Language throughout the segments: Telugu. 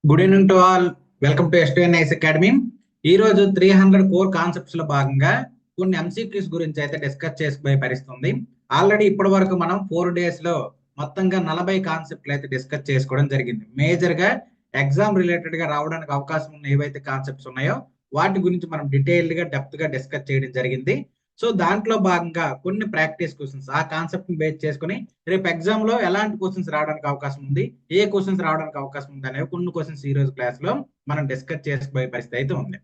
Good evening to all. Welcome to STNIS academy. ఈ రోజు 300 కోర్ కాన్సెప్ట్స్ లో భాగంగా కొన్ని ఎంసీక్యూస్ గురించి అయితే డిస్కస్ చేసుకునే పరిస్థితుంది. ఆల్రెడీ ఇప్పటి వరకు మనం 4 days లో మొత్తంగా 40 కాన్సెప్ట్లు అయితే డిస్కస్ చేసుకోవడం జరిగింది. మేజర్ గా ఎగ్జామ్ రిలేటెడ్ గా రావడానికి అవకాశం ఉన్న ఏవైతే కాన్సెప్ట్స్ ఉన్నాయో వాటి గురించి మనం డీటెయిల్డ్ గా డెప్త్ గా డిస్కస్ చేయడం జరిగింది. సో దాంట్లో భాగంగా కొన్ని ప్రాక్టీస్ క్వశ్చన్స్ ఆ కాన్సెప్ట్ ని బేస్ చేసుకుని రేపు ఎగ్జామ్ లో ఎలాంటి క్వశ్చన్స్ రావడానికి అవకాశం ఉంది, ఏ క్వశ్చన్స్ రావడానికి అవకాశం ఉంది అనేవి కొన్ని క్వశ్చన్స్ ఈ రోజు క్లాస్ లో మనం డిస్కస్ చేసుకునే పరిస్థితి అయితే ఉంది.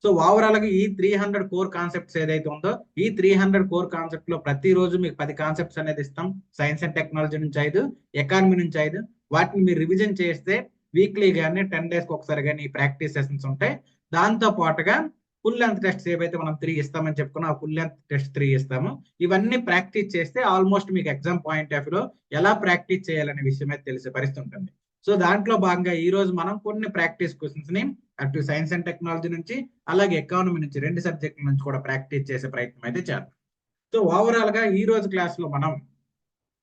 సో ఓవరాల్ గా ఈ 300 కోర్ కాన్సెప్ట్స్ ఏదైతే ఉందో ఈ 300 కోర్ కాన్సెప్ట్ లో ప్రతిరోజు మీకు 10 కాన్సెప్ట్స్ అనేది ఇస్తాం. సైన్స్ అండ్ టెక్నాలజీ నుంచి 5, ఎకానమీ నుంచి 5. వాటిని మీరు రివిజన్ చేస్తే వీక్లీ కానీ 10 days కి ఒకసారి కానీ ప్రాక్టీస్ సెషన్స్ ఉంటాయి. దాంతో పాటుగా ఫుల్ లెంత్ టెస్ట్ ఏవైతే మనం 3 ఇస్తామని చెప్పుకున్నాం, ఆ ఫుల్ లెంత్ టెస్ట్ 3 ఇస్తాము. ఇవన్నీ ప్రాక్టీస్ చేస్తే ఆల్మోస్ట్ మీకు ఎగ్జామ్ పాయింట్ ఆఫ్ లో ఎలా ప్రాక్టీస్ చేయాలనే విషయం అయితే తెలిసే పరిస్థితి ఉంటుంది. సో దాంట్లో భాగంగా ఈ రోజు మనం కొన్ని ప్రాక్టీస్ క్వశ్చన్స్ ని అటు సైన్స్ అండ్ టెక్నాలజీ నుంచి అలాగే ఎకానమీ నుంచి 2 సబ్జెక్టుల నుంచి కూడా ప్రాక్టీస్ చేసే ప్రయత్నం అయితే చేద్దాం. సో ఓవరాల్ గా ఈ రోజు క్లాస్ లో మనం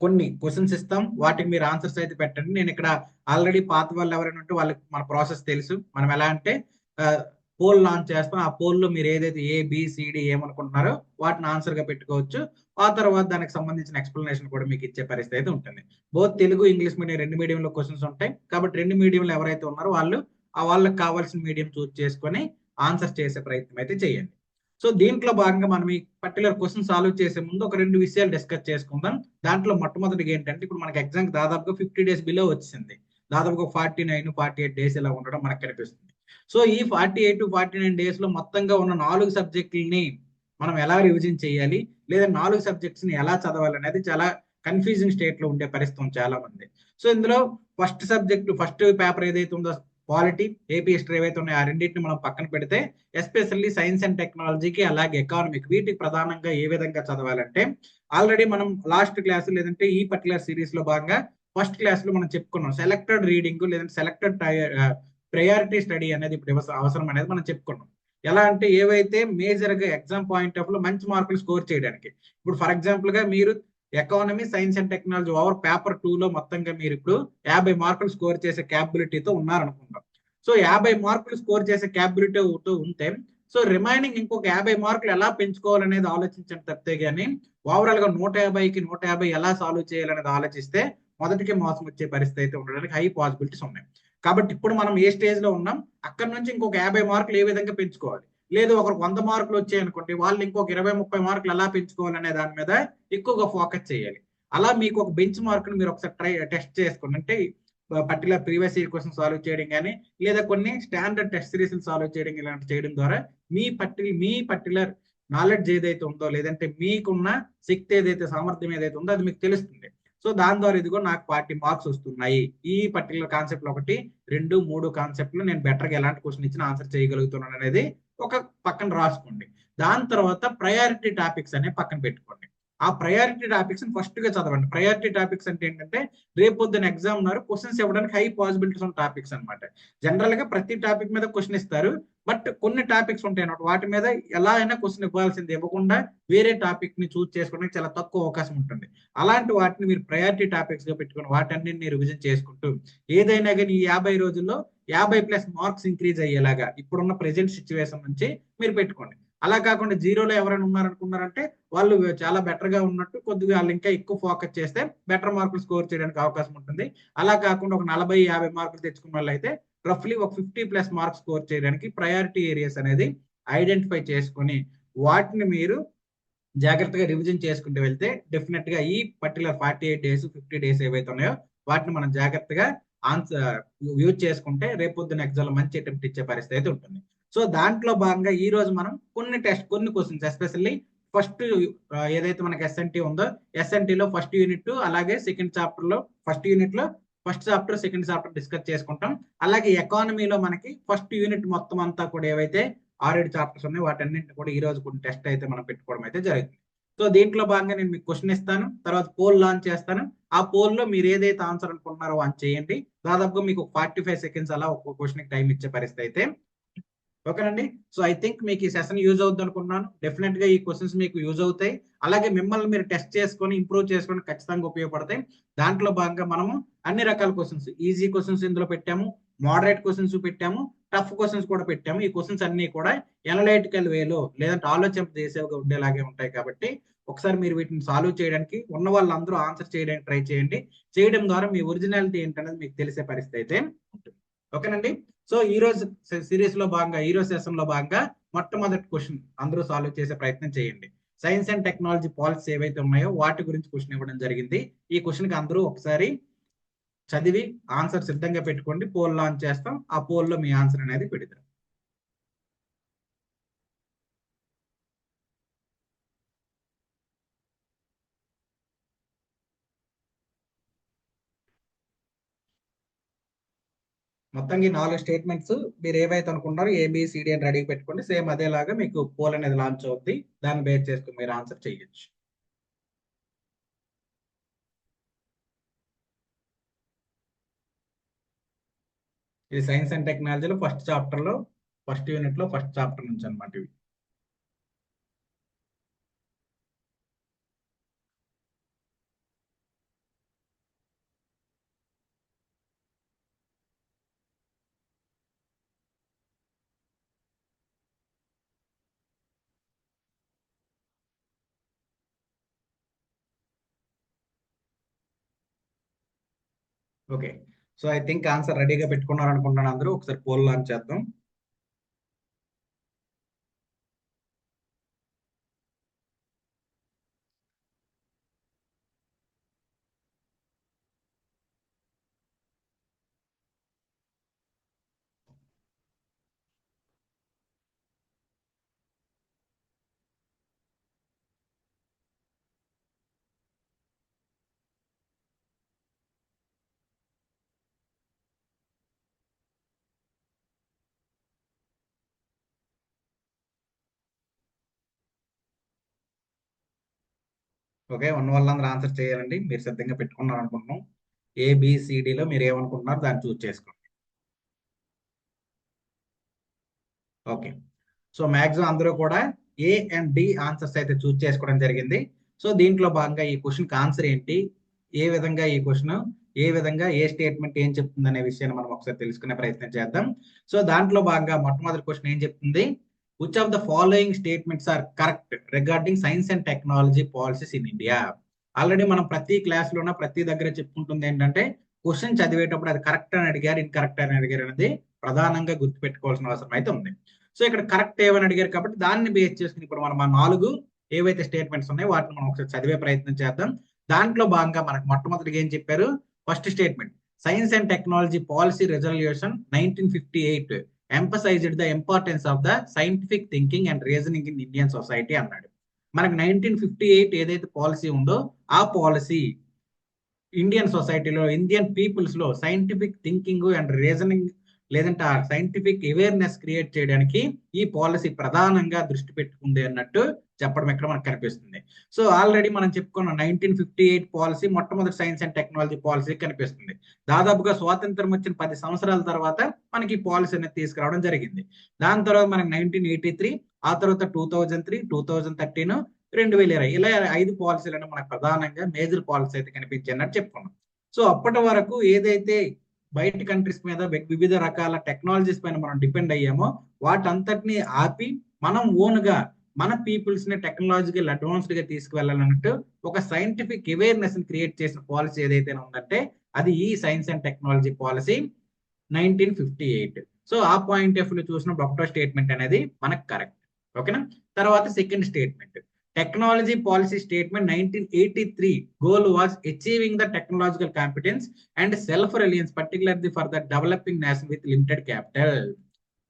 కొన్ని క్వశ్చన్స్ ఇస్తాం, వాటికి మీరు ఆన్సర్స్ అయితే పెట్టండి. నేను ఇక్కడ ఆల్రెడీ పాత వాళ్ళు ఎవరైనా ఉంటే వాళ్ళకి మన ప్రాసెస్ తెలుసు. మనం ఎలా అంటే పోల్ లాంచ్ చేస్తాం. ఆ పోల్లో మీరు ఏదైతే ఏబిసిడి ఏమనుకుంటున్నారో వాటిని ఆన్సర్ గా పెట్టుకోవచ్చు. ఆ తర్వాత దానికి సంబంధించిన ఎక్స్ప్లెనేషన్ కూడా మీకు ఇచ్చే పరిస్థితి అయితే ఉంటుంది. బోత్ తెలుగు ఇంగ్లీష్ మీడియం 2 మీడియంలో క్వశ్చన్స్ ఉంటాయి కాబట్టి 2 మీడియంలో ఎవరైతే ఉన్నారో వాళ్ళకి కావాల్సిన మీడియం చూస్ చేసుకొని ఆన్సర్ చేసే ప్రయత్నం అయితే చేయండి. సో దీంట్లో భాగంగా మనం ఈ పర్టికులర్ క్వశ్చన్ సాల్వ్ చేసే ముందు ఒక 2 విషయాలు డిస్కస్ చేసుకుందాం. దాంట్లో మొట్టమొదటిగా ఏంటంటే ఇప్పుడు మనకి ఎగ్జామ్ దాదాపుగా 50 days బిలో వచ్చింది. దాదాపుగా 49-48 days ఇలా ఉండడం మనకు కనిపిస్తుంది. సో ఈ 48-49 days లో మొత్తంగా ఉన్న 4 సబ్జెక్టులని మనం ఎలా రివిజన్ చేయాలి, లేదా 4 సబ్జెక్ట్స్ ని ఎలా చదవాలి అనేది చాలా కన్ఫ్యూజింగ్ స్టేట్ లో ఉండే పరిస్థితి ఉంది చాలా మంది. సో ఇందులో ఫస్ట్ పేపర్ ఏదైతే ఉందో పాలిటీ, ఏపీ హిస్టరీ ఏవైతే ఉన్నాయో ఆ రెండింటిని మనం పక్కన పెడితే ఎస్పెషల్లీ సైన్స్ అండ్ టెక్నాలజీకి అలాగే ఎకానమీకి వీటికి ప్రధానంగా ఏ విధంగా చదవాలంటే ఆల్రెడీ మనం లాస్ట్ క్లాస్ లేదంటే ఈ పర్టికులర్ సిరీస్ లో భాగంగా ఫస్ట్ క్లాస్ లో మనం చెప్పుకున్నాం. సెలెక్టెడ్ రీడింగ్ లేదంటే సెలెక్టెడ్ ప్రయారిటీ స్టడీ అనేది ఇప్పుడు అవసరం అనేది మనం చెప్పుకున్నాం. ఎలా అంటే ఏవైతే మేజర్ గా ఎగ్జామ్ పాయింట్ ఆఫ్ లో మంచి మార్కులు స్కోర్ చేయడానికి. ఇప్పుడు ఫర్ ఎగ్జాంపుల్ గా మీరు economy, science and technology over paper 2 లో మొత్తంగా మీరు ఇప్పుడు 50 మార్కులు స్కోర్ చేసే క్యాపబిలిటీతో ఉన్నారనుకుంటాం. సో 50 మార్కులు స్కోర్ చేసే క్యాపబిలిటీ ఉంటే సో రిమైనింగ్ ఇంకొక 50 మార్కులు ఎలా పెంచుకోవాలనేది ఆలోచించండి తప్పితే గానీ ఓవరాల్ గా 150కి 150 ఎలా సాల్వ్ చేయాలనేది ఆలోచిస్తే మొదటికి మోసం వచ్చే పరిస్థితి అయితే ఉండడానికి హై పాసిబిలిటీస్ ఉన్నాయి. కాబట్టి ఇప్పుడు మనం ఏ స్టేజ్ లో ఉన్నాం, అక్కడ నుంచి ఇంకొక 50 మార్కులు ఏ విధంగా పెంచుకోవాలి, లేదు ఒకరికి 100 మార్కులు వచ్చాయి అనుకోండి, వాళ్ళు ఇంకొక 20-30 మార్కులు ఎలా పెంచుకోవాలనే దాని మీద ఎక్కువగా ఫోకస్ చేయాలి. అలా మీకు ఒక బెంచ్ మార్క్ ని మీరు ఒకసారి టెస్ట్ చేసుకోండి. అంటే particular previous year question solve చేయడం కానీ లేదా కొన్ని స్టాండర్డ్ టెస్ట్ సిరీస్ సాల్వ్ చేయడం ఇలాంటి చేయడం ద్వారా మీ పర్టికులర్ నాలెడ్జ్ ఏదైతే ఉందో లేదంటే మీకున్న శక్తి ఏదైతే సామర్థ్యం ఏదైతే ఉందో అది మీకు తెలుస్తుంది. సో దాని ద్వారా ఇదిగో నాకు 40 మార్క్స్ వస్తున్నాయి, ఈ పర్టికులర్ కాన్సెప్ట్ 1, 2, 3 కాన్సెప్ట్లు నేను బెటర్ గా ఎలాంటి క్వశ్చన్ ఇచ్చినా ఆన్సర్ చేయగలుగుతున్నాను అనేది ఒక పక్కన రాసుకోండి. దాని తర్వాత ప్రయారిటీ టాపిక్స్ అనే పక్కన పెట్టుకోండి. ఆ ప్రయారిటీ టాపిక్స్ ఫస్ట్ గా చదవండి. ప్రయారిటీ టాపిక్స్ అంటే ఏంటంటే రేపొద్దున ఎగ్జామ్ ఉన్నారు క్వశ్చన్స్ ఇవ్వడానికి హై పాసిబిలిటీస్ ఉన్న టాపిక్స్ అనమాట. జనరల్ గా ప్రతి టాపిక్ మీద క్వశ్చన్ ఇస్తారు, బట్ కొన్ని టాపిక్స్ ఉంటాయి అన్నమాట, వాటి మీద ఎలా అయినా క్వశ్చన్ ఇవ్వాల్సింది, ఇవ్వకుండా వేరే టాపిక్ ని చూస్ చేసుకోవడానికి చాలా తక్కువ అవకాశం ఉంటుంది. అలాంటి వాటిని మీరు ప్రయారిటీ టాపిక్స్ గా పెట్టుకుని వాటన్నిటిని రివిజన్ చేసుకుంటూ ఏదైనా కానీ ఈ 50 రోజుల్లో 50+ మార్క్స్ ఇంక్రీజ్ అయ్యేలాగా ఇప్పుడున్న ప్రెజెంట్ సిచ్యువేషన్ నుంచి మీరు పెట్టుకోండి. అలా కాకుండా జీరోలో ఎవరైనా ఉన్నారనుకున్నారంటే వాళ్ళు చాలా బెటర్ గా ఉన్నట్టు, కొద్దిగా వాళ్ళు ఇంకా ఎక్కువ ఫోకస్ చేస్తే బెటర్ మార్కులు స్కోర్ చేయడానికి అవకాశం ఉంటుంది. అలా కాకుండా ఒక 40-50 మార్కులు తెచ్చుకున్న వాళ్ళు అయితే రఫ్లీ ఒక 50+ మార్క్స్ స్కోర్ చేయడానికి ప్రయారిటీ ఏరియాస్ అనేది ఐడెంటిఫై చేసుకొని వాటిని మీరు జాగ్రత్తగా రివిజన్ చేసుకుంటూ వెళ్తే డెఫినెట్ గా ఈ పర్టికులర్ 48 days 50 days ఏవైతే ఉన్నాయో వాటిని మనం జాగ్రత్తగా ఆన్సర్ యూజ్ చేసుకుంటే రేపొద్దున ఎగ్జామ్ లో మంచి అటెంప్ట్ ఇచ్చే పరిస్థితి అయితే ఉంటుంది. సో దాంట్లో భాగంగా ఈ రోజు మనం కొన్ని క్వశ్చన్స్ ఎస్పెషల్లీ ఫస్ట్ ఏదైతే మనకి ఎస్ఎన్టీ ఉందో ఎస్ఎన్టీ లో ఫస్ట్ యూనిట్ అలాగే సెకండ్ చాప్టర్ లో first chapter second chapter discuss చేసుకుంటాం. అలాగే ఎకానమీలో మనకి ఫస్ట్ యూనిట్ మొత్తం అంతా కూడా ఏవైతే 6-7 చాప్టర్స్ ఉన్నాయి వాటన్నింటిని కూడా ఈ రోజు కొన్ని టెస్ట్ అయితే మనం పెట్టుకోవడం అయితే జరుగుతుంది. సో దీంట్లో భాగంగా నేను మీకు క్వశ్చన్ ఇస్తాను, తర్వాత పోల్ లాంచ్ చేస్తాను. ఆ పోల్ లో మీరు ఏదైతే ఆన్సర్ అనుకుంటున్నారో అని చేయండి. దాదాపుగా మీకు 45 seconds అలా ఒక్కొక్క క్వశ్చన్ టైం ఇచ్చే పరిస్థితి అయితే ఓకేనండి. సో ఐ థింక్ మీకు ఈ సెషన్ యూజ్ అవుతుంది అనుకుంటున్నాను. డెఫినెట్ గా ఈ క్వశ్చన్స్ మీకు యూజ్ అవుతాయి. అలాగే మిమ్మల్ని మీరు టెస్ట్ చేసుకొని ఇంప్రూవ్ చేసుకొని ఖచ్చితంగా ఉపయోగపడతాయి. దాంట్లో భాగంగా మనము అన్ని రకాల క్వశ్చన్స్, ఈజీ క్వశ్చన్స్ ఇందులో పెట్టాము, మోడరేట్ క్వశ్చన్స్ పెట్టాము, టఫ్ క్వశ్చన్స్ కూడా పెట్టాము. ఈ క్వశ్చన్స్ అన్ని కూడా ఎనలైటికల్ వేలో లేదంటే ఆలోచన చేసేవిగా ఉండేలాగే ఉంటాయి కాబట్టి ఒకసారి మీరు వీటిని సాల్వ్ చేయడానికి ఉన్న వాళ్ళందరూ ఆన్సర్ చేయడానికి ట్రై చేయండి. చేయడం ద్వారా మీ ఒరిజినాలిటీ ఏంటనేది మీకు తెలిసే పరిస్థితి అయితే ఉంటుంది. ఓకేనండి. సో ఈ రోజు సిరీస్ లో భాగంగా ఈ రోజు సెషన్ లో భాగంగా మొట్టమొదటి క్వశ్చన్ అందరూ సాల్వ్ చేసే ప్రయత్నం చేయండి. సైన్స్ అండ్ టెక్నాలజీ పాలసీస్ ఏవైతే ఉన్నాయో వాటి గురించి క్వశ్చన్ ఇవ్వడం జరిగింది. ఈ క్వశ్చన్ కి అందరూ ఒకసారి చదివి ఆన్సర్ సిద్ధంగా పెట్టుకోండి. పోల్ లాంచ్ చేస్తాం. ఆ పోల్ లో మీ ఆన్సర్ అనేది పెడతాం. మొత్తంగా 4 స్టేట్మెంట్స్ మీరు ఏవైతే అనుకుంటారో ఏబిసిడి అని రెడీ పెట్టుకోండి. సేమ్ అదేలాగా మీకు పోల్ అనేది లాంచ్ అవుద్ది. దాన్ని బేస్ చేసుకుని మీరు ఆన్సర్ చేయొచ్చు. ఇది సైన్స్ అండ్ టెక్నాలజీలో ఫస్ట్ చాప్టర్ లో ఫస్ట్ యూనిట్ లో ఫస్ట్ చాప్టర్ నుంచి అనమాట ఇవి. Okay, so I think answer రెడీగా పెట్టుకున్నారు అనుకుంటున్నాను అందరూ. ఒకసారి పోల్ లాంచ్ చేద్దాం. ఓకే, ఉన్న వాళ్ళందరూ ఆన్సర్ చేయాలండి. మీరు సిద్ధంగా పెట్టుకున్నారు అనుకుంటున్నాం. ఏబిసిడిలో మీరు ఏమనుకుంటున్నారు దాన్ని చూస్ చేసుకోండి. ఓకే, సో మాక్సిమం అందరూ కూడా ఏ అండ్ డి ఆన్సర్స్ అయితే చూస్ చేసుకోవడం జరిగింది. సో దీంట్లో భాగంగా ఈ క్వశ్చన్కి ఆన్సర్ ఏంటి, ఏ విధంగా ఈ క్వశ్చన్ ఏ విధంగా ఏ స్టేట్మెంట్ ఏం చెప్తుంది అనే విషయాన్ని మనం ఒకసారి తెలుసుకునే ప్రయత్నం చేద్దాం. సో దాంట్లో భాగంగా మొట్టమొదటి క్వశ్చన్ ఏం చెప్తుంది, which of the following statements are correct regarding science and technology policies in India. Already మనం ప్రతి క్లాస్ లోన ప్రతి దగ్గర చెప్పుకుంటుంది ఏంటంటే క్వశ్చన్ చదివేటప్పుడు అది కరెక్ట్ అని అడిగారు, ఇన్కరెక్ట్ అని అడిగారు అనేది ప్రధానంగా గుర్తుపెట్టుకోవాల్సిన అవసరం అయితే ఉంది. సో ఇక్కడ కరెక్ట్ ఏమని అడిగారు కాబట్టి దాన్ని బేస్ చేసుకుని ఇప్పుడు మనం ఆ 4 ఏవైతే స్టేట్మెంట్స్ ఉన్నాయో వాటిని మనం ఒకసారి చదివే ప్రయత్నం చేద్దాం. దాంట్లో భాగంగా మనకు మొట్టమొదటిగా ఏం చెప్పారు, first statement science and technology policy resolution 1958 emphasised the importance of the scientific thinking and reasoning in Indian society అన్నాడు. మనకు 1958 ఏదైతే పాలసీ ఉందో ఆ పాలసీ ఇండియన్ సొసైటీలో ఇండియన్ పీపుల్స్ లో సైంటిఫిక్ థింకింగ్ అండ్ రీజనింగ్ లేదంటే ఆ సైంటిఫిక్ అవేర్నెస్ క్రియేట్ చేయడానికి ఈ పాలసీ ప్రధానంగా దృష్టి పెట్టుకుంది అన్నట్టు చెప్పడం ఇక్కడ మనకు కనిపిస్తుంది. సో ఆల్రెడీ మనం చెప్పుకున్న 1958 పాలసీ మొట్టమొదటి సైన్స్ అండ్ టెక్నాలజీ పాలసీ కనిపిస్తుంది. దాదాపుగా స్వాతంత్రం వచ్చిన 10 సంవత్సరాల తర్వాత మనకి ఈ పాలసీ అనేది తీసుకురావడం జరిగింది. దాని తర్వాత మనకి 1983, ఆ తర్వాత 2003, 2013, 2020 ఇలా 5 పాలసీలను మనకు ప్రధానంగా మేజర్ పాలసీ అయితే కనిపించినట్టు చెప్పుకున్నాం. సో అప్పటి వరకు ఏదైతే బయట కంట్రీస్ మీద వివిధ రకాల టెక్నాలజీస్ పైన మనం డిపెండ్ అయ్యామో వాటంతటిని ఆపి మనం ఓన్ గా మన పీపుల్స్ ని టెక్నాలజికల్ అడ్వాన్స్డ్ గా తీసుకువెళ్ళాలన్నట్టు ఒక సైంటిఫిక్ అవేర్నెస్ ని క్రియేట్ చేసిన పాలసీ ఏదైతే ఉందంటే అది ఈ science and technology policy 1958. So ఆ పాయింట్ ఆఫ్ వ్యూ చూసినప్పుడు ఒకటో స్టేట్మెంట్ అనేది మనకు కరెక్ట్. ఓకేనా. తర్వాత second statement technology policy statement 1983 goal was achieving the technological competence and self-reliance particularly for the developing nation with limited capital.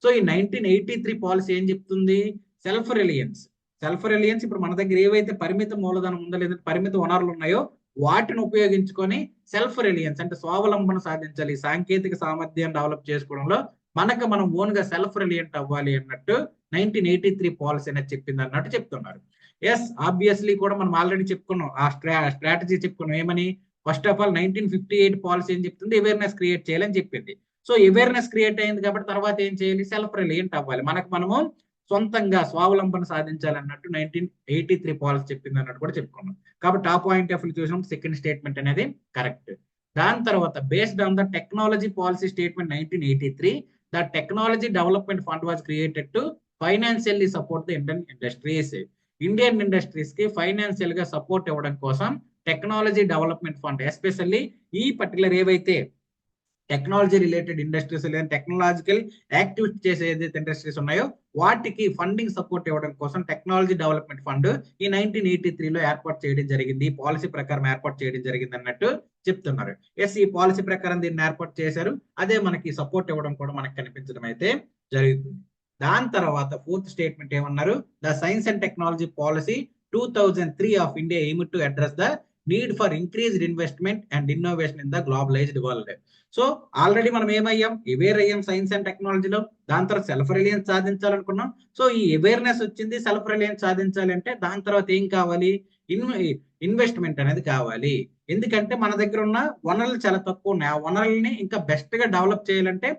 So ఈ 1983 పాలసీ ఏం చెప్తుంది, సెల్ఫ్ రిలయన్స్. సెల్ఫ్ రిలయన్స్ ఇప్పుడు మన దగ్గర ఏవైతే పరిమిత మూలధనం ఉందో లేదా పరిమిత వనరులు ఉన్నాయో వాటిని ఉపయోగించుకొని సెల్ఫ్ రిలయన్స్ అంటే స్వావలంబన సాధించాలి, సాంకేతిక సామర్థ్యాన్ని డెవలప్ చేసుకోవడంలో మనకు మనం ఓన్ గా సెల్ఫ్ రిలయంట్ అవ్వాలి అన్నట్టు 1983 పాలసీ అనేది చెప్పింది అన్నట్టు చెప్తున్నారు. ఎస్, ఆబ్వియస్లీ కూడా మనం ఆల్రెడీ చెప్పుకున్నాం, ఆ స్ట్రాటజీ చెప్పుకున్నాం. ఏమని, ఫస్ట్ ఆఫ్ ఆల్ 1958 పాలసీ ఏం చెప్తుంది, అవేర్నెస్ క్రియేట్ చేయాలని చెప్పింది. సో అవేర్నెస్ క్రియేట్ అయింది కాబట్టి తర్వాత ఏం చేయాలి, సెల్ఫ్ రిలయంట్ అవ్వాలి, మనకు మనము సొంతంగా స్వావలంబన సాధించాలన్నట్టు 1983 పాలసీ చెప్పింది అన్నట్టు కూడా చెప్పుకున్నాం. కాబట్టి ఆ పాయింట్ ఆఫ్ వ్యూ చూసినప్పుడు సెకండ్ స్టేట్మెంట్ అనేది కరెక్ట్. దాని తర్వాత based on the technology policy statement 1983, the technology development fund was created to financially support the Indian industries. Indian industries కి ఫైనాన్షియల్ గా సపోర్ట్ ఇవ్వడం కోసం టెక్నాలజీ డెవలప్మెంట్ ఫండ్, ఎస్పెషల్లీ ఈ పర్టికులర్ ఏవైతే టెక్నాలజీ రిలేటెడ్ ఇండస్ట్రీస్ లేదా టెక్నాలజికల్ యాక్టివిటీ చేసే ఏదైతే ఇండస్ట్రీస్ ఉన్నాయో వాటికి ఫండింగ్ సపోర్ట్ ఇవ్వడం కోసం టెక్నాలజీ డెవలప్మెంట్ ఫండ్ ఈ 1983లో ఏర్పాటు చేయడం జరిగింది. పాలసీ ప్రకారం ఏర్పాటు చేయడం జరిగింది అన్నట్టు చెప్తున్నారు. ఎస్, ఈ పాలసీ ప్రకారం దీన్ని ఏర్పాటు చేశారు. అదే మనకి సపోర్ట్ ఇవ్వడం కూడా మనకు కనిపించడం అయితే జరుగుతుంది. దాని తర్వాత ఫోర్త్ స్టేట్మెంట్ ఏమన్నారు? The science and technology policy 2003 of India aim to address the need for increased investment and innovation in the globalised world. So already మనం ఏమయ్యాం? అవేర్ అయ్యాం సైన్స్ అండ్ టెక్నాలజీలో. దాని తర్వాత సెల్ఫ్ రిలయన్స్ సాధించాలనుకున్నాం. సో ఈ అవేర్నెస్ వచ్చింది, సెల్ఫ్ రిలయన్స్ సాధించాలి అంటే దాని తర్వాత ఏం కావాలి? ఇన్వెస్ట్మెంట్ అనేది కావాలి. ఎందుకంటే మన దగ్గర ఉన్న వనరులు చాలా తక్కువ ఉన్నాయి. ఆ వనరుల్ని ఇంకా బెస్ట్ గా డెవలప్ చేయాలంటే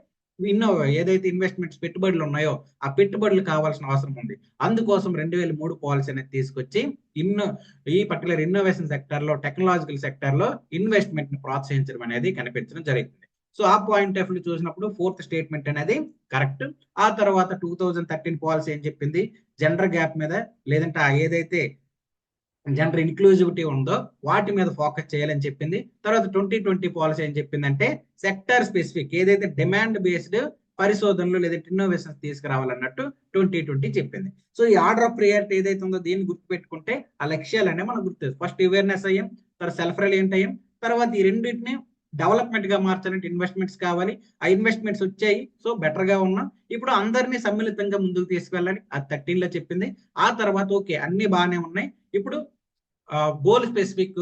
ఏదైతే ఇన్వెస్ట్మెంట్స్ పెట్టుబడులు ఉన్నాయో ఆ పెట్టుబడులు కావాల్సిన అవసరం ఉంది. అందుకోసం 2003 పాలసీ అనేది తీసుకొచ్చి ఇన్నో ఈ పర్టికులర్ ఇన్నోవేషన్ సెక్టర్ లో, టెక్నాలజికల్ సెక్టర్ లో ఇన్వెస్ట్మెంట్ ని ప్రోత్సహించడం అనేది కనిపించడం జరిగింది. సో ఆ పాయింట్ ఆఫ్ వ్యూ చూసినప్పుడు ఫోర్త్ స్టేట్మెంట్ అనేది కరెక్ట్. ఆ తర్వాత 2013 పాలసీ ఏం చెప్పింది? జెండర్ గ్యాప్ మీద, లేదంటే ఏదైతే జెండర్ ఇన్క్లూజివిటీ ఉందో వాటి మీద ఫోకస్ చేయాలని చెప్పింది. తర్వాత 2020 పాలసీ ఏం చెప్పిందంటే సెక్టర్ స్పెసిఫిక్ ఏదైతే డిమాండ్ బేస్డ్ పరిశోధనలు లేదంటే ఇన్నోవేషన్స్ తీసుకురావాలన్నట్టు 2020 చెప్పింది. సో ఈ ఆర్డర్ ఆఫ్ ప్రియారిటీ ఏదైతే ఉందో దీన్ని గుర్తుపెట్టుకుంటే ఆ లక్ష్యాలనే మనం గుర్తు. ఫస్ట్ అవేర్నెస్ అయ్యాం, తర్వాత సెల్ఫ్ రిలయంట్ అయ్యాం, తర్వాత ఈ రెండింటిని డెవలప్మెంట్ గా మార్చాలంటే ఇన్వెస్ట్మెంట్స్ కావాలి. ఆ ఇన్వెస్ట్మెంట్స్ వచ్చాయి, సో బెటర్ గా ఉన్నాం. ఇప్పుడు అందరినీ సమ్మిళితంగా ముందుకు తీసుకెళ్ళాలి, అది 13 లో చెప్పింది. ఆ తర్వాత ఓకే అన్ని బాగానే ఉన్నాయి, ఇప్పుడు గోల్ స్పెసిఫిక్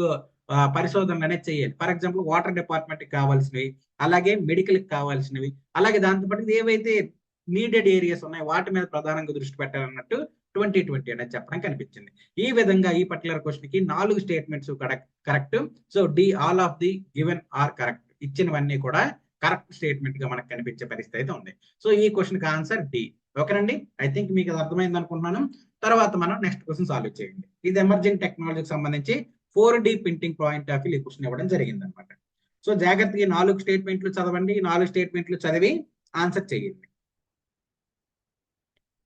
పరిశోధనలు అనేది చేయాలి. ఫర్ ఎగ్జాంపుల్ వాటర్ డిపార్ట్మెంట్ కి కావాల్సినవి, అలాగే మెడికల్ కి కావాల్సినవి, అలాగే దాంతోపాటు ఏవైతే నీడెడ్ ఏరియాస్ ఉన్నాయో వాటి మీద ప్రధానంగా దృష్టి పెట్టాలన్నట్టు 2020 అనేది చెప్పడం కనిపించింది. ఈ విధంగా ఈ పర్టికులర్ క్వశ్చన్ కి 4 statements correct. So D all of the given are correct. ఇచ్చినవన్నీ కూడా కరెక్ట్ స్టేట్మెంట్ గా మనకు కనిపించే పరిస్థితి అయితే ఉంది. సో ఈ క్వశ్చన్ కి ఆన్సర్ డి. ఓకేనండి, ఐ థింక్ మీకు అది అర్థమైంది అనుకుంటున్నాను. తర్వాత మనం నెక్స్ట్ క్వశ్చన్ సాల్వ్ చేయండి. ఇది ఎమర్జింగ్ టెక్నాలజీకి సంబంధించి 4D printing point of view ఈ క్వశ్చన్ ఇవ్వడం జరిగింది అనమాట. సో జాగ్రత్తగా 4 స్టేట్మెంట్లు చదవండి. 4 స్టేట్మెంట్లు చదివి ఆన్సర్ చేయండి.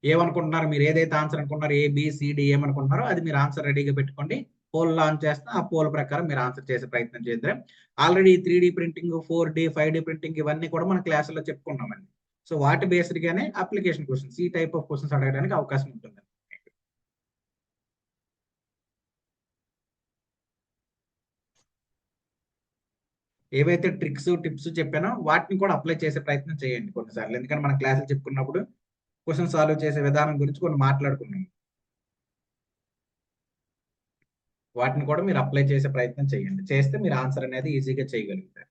ఏమనుకుంటున్నారు మీరు? ఏదైతే ఆన్సర్ అనుకుంటున్నారు ABCD ఏమనుకుంటున్నారో అది మీరు ఆన్సర్ రెడీగా పెట్టుకోండి. పోల్ లాంచ్ చేస్తే ఆ పోల్ ప్రకారం మీరు ఆన్సర్ చేసే ప్రయత్నం చేద్దాం. Already 3D printing, 4D, 5D printing ఇవన్నీ కూడా మన క్లాసులో చెప్పుకున్నామండి. సో వాటి బేస్డ్ గానే అప్లికేషన్ క్వశ్చన్స్, ఈ టైప్ ఆఫ్ క్వశ్చన్స్ అడగడానికి అవకాశం ఉంటుంది. ఏవైతే ట్రిక్స్, టిప్స్ చెప్పానో వాటిని కూడా అప్లై చేసే ప్రయత్నం చేయండి కొన్నిసార్లు. ఎందుకంటే మన క్లాసులు చెప్పుకున్నప్పుడు క్వశ్చన్ సాల్వ్ చేసే విధానం గురించి కొన్ని మాట్లాడుకున్నాం. వాటిని కూడా మీరు అప్లై చేసే ప్రయత్నం చేయండి. చేస్తే మీరు ఆన్సర్ అనేది ఈజీగా చేయగలుగుతారు.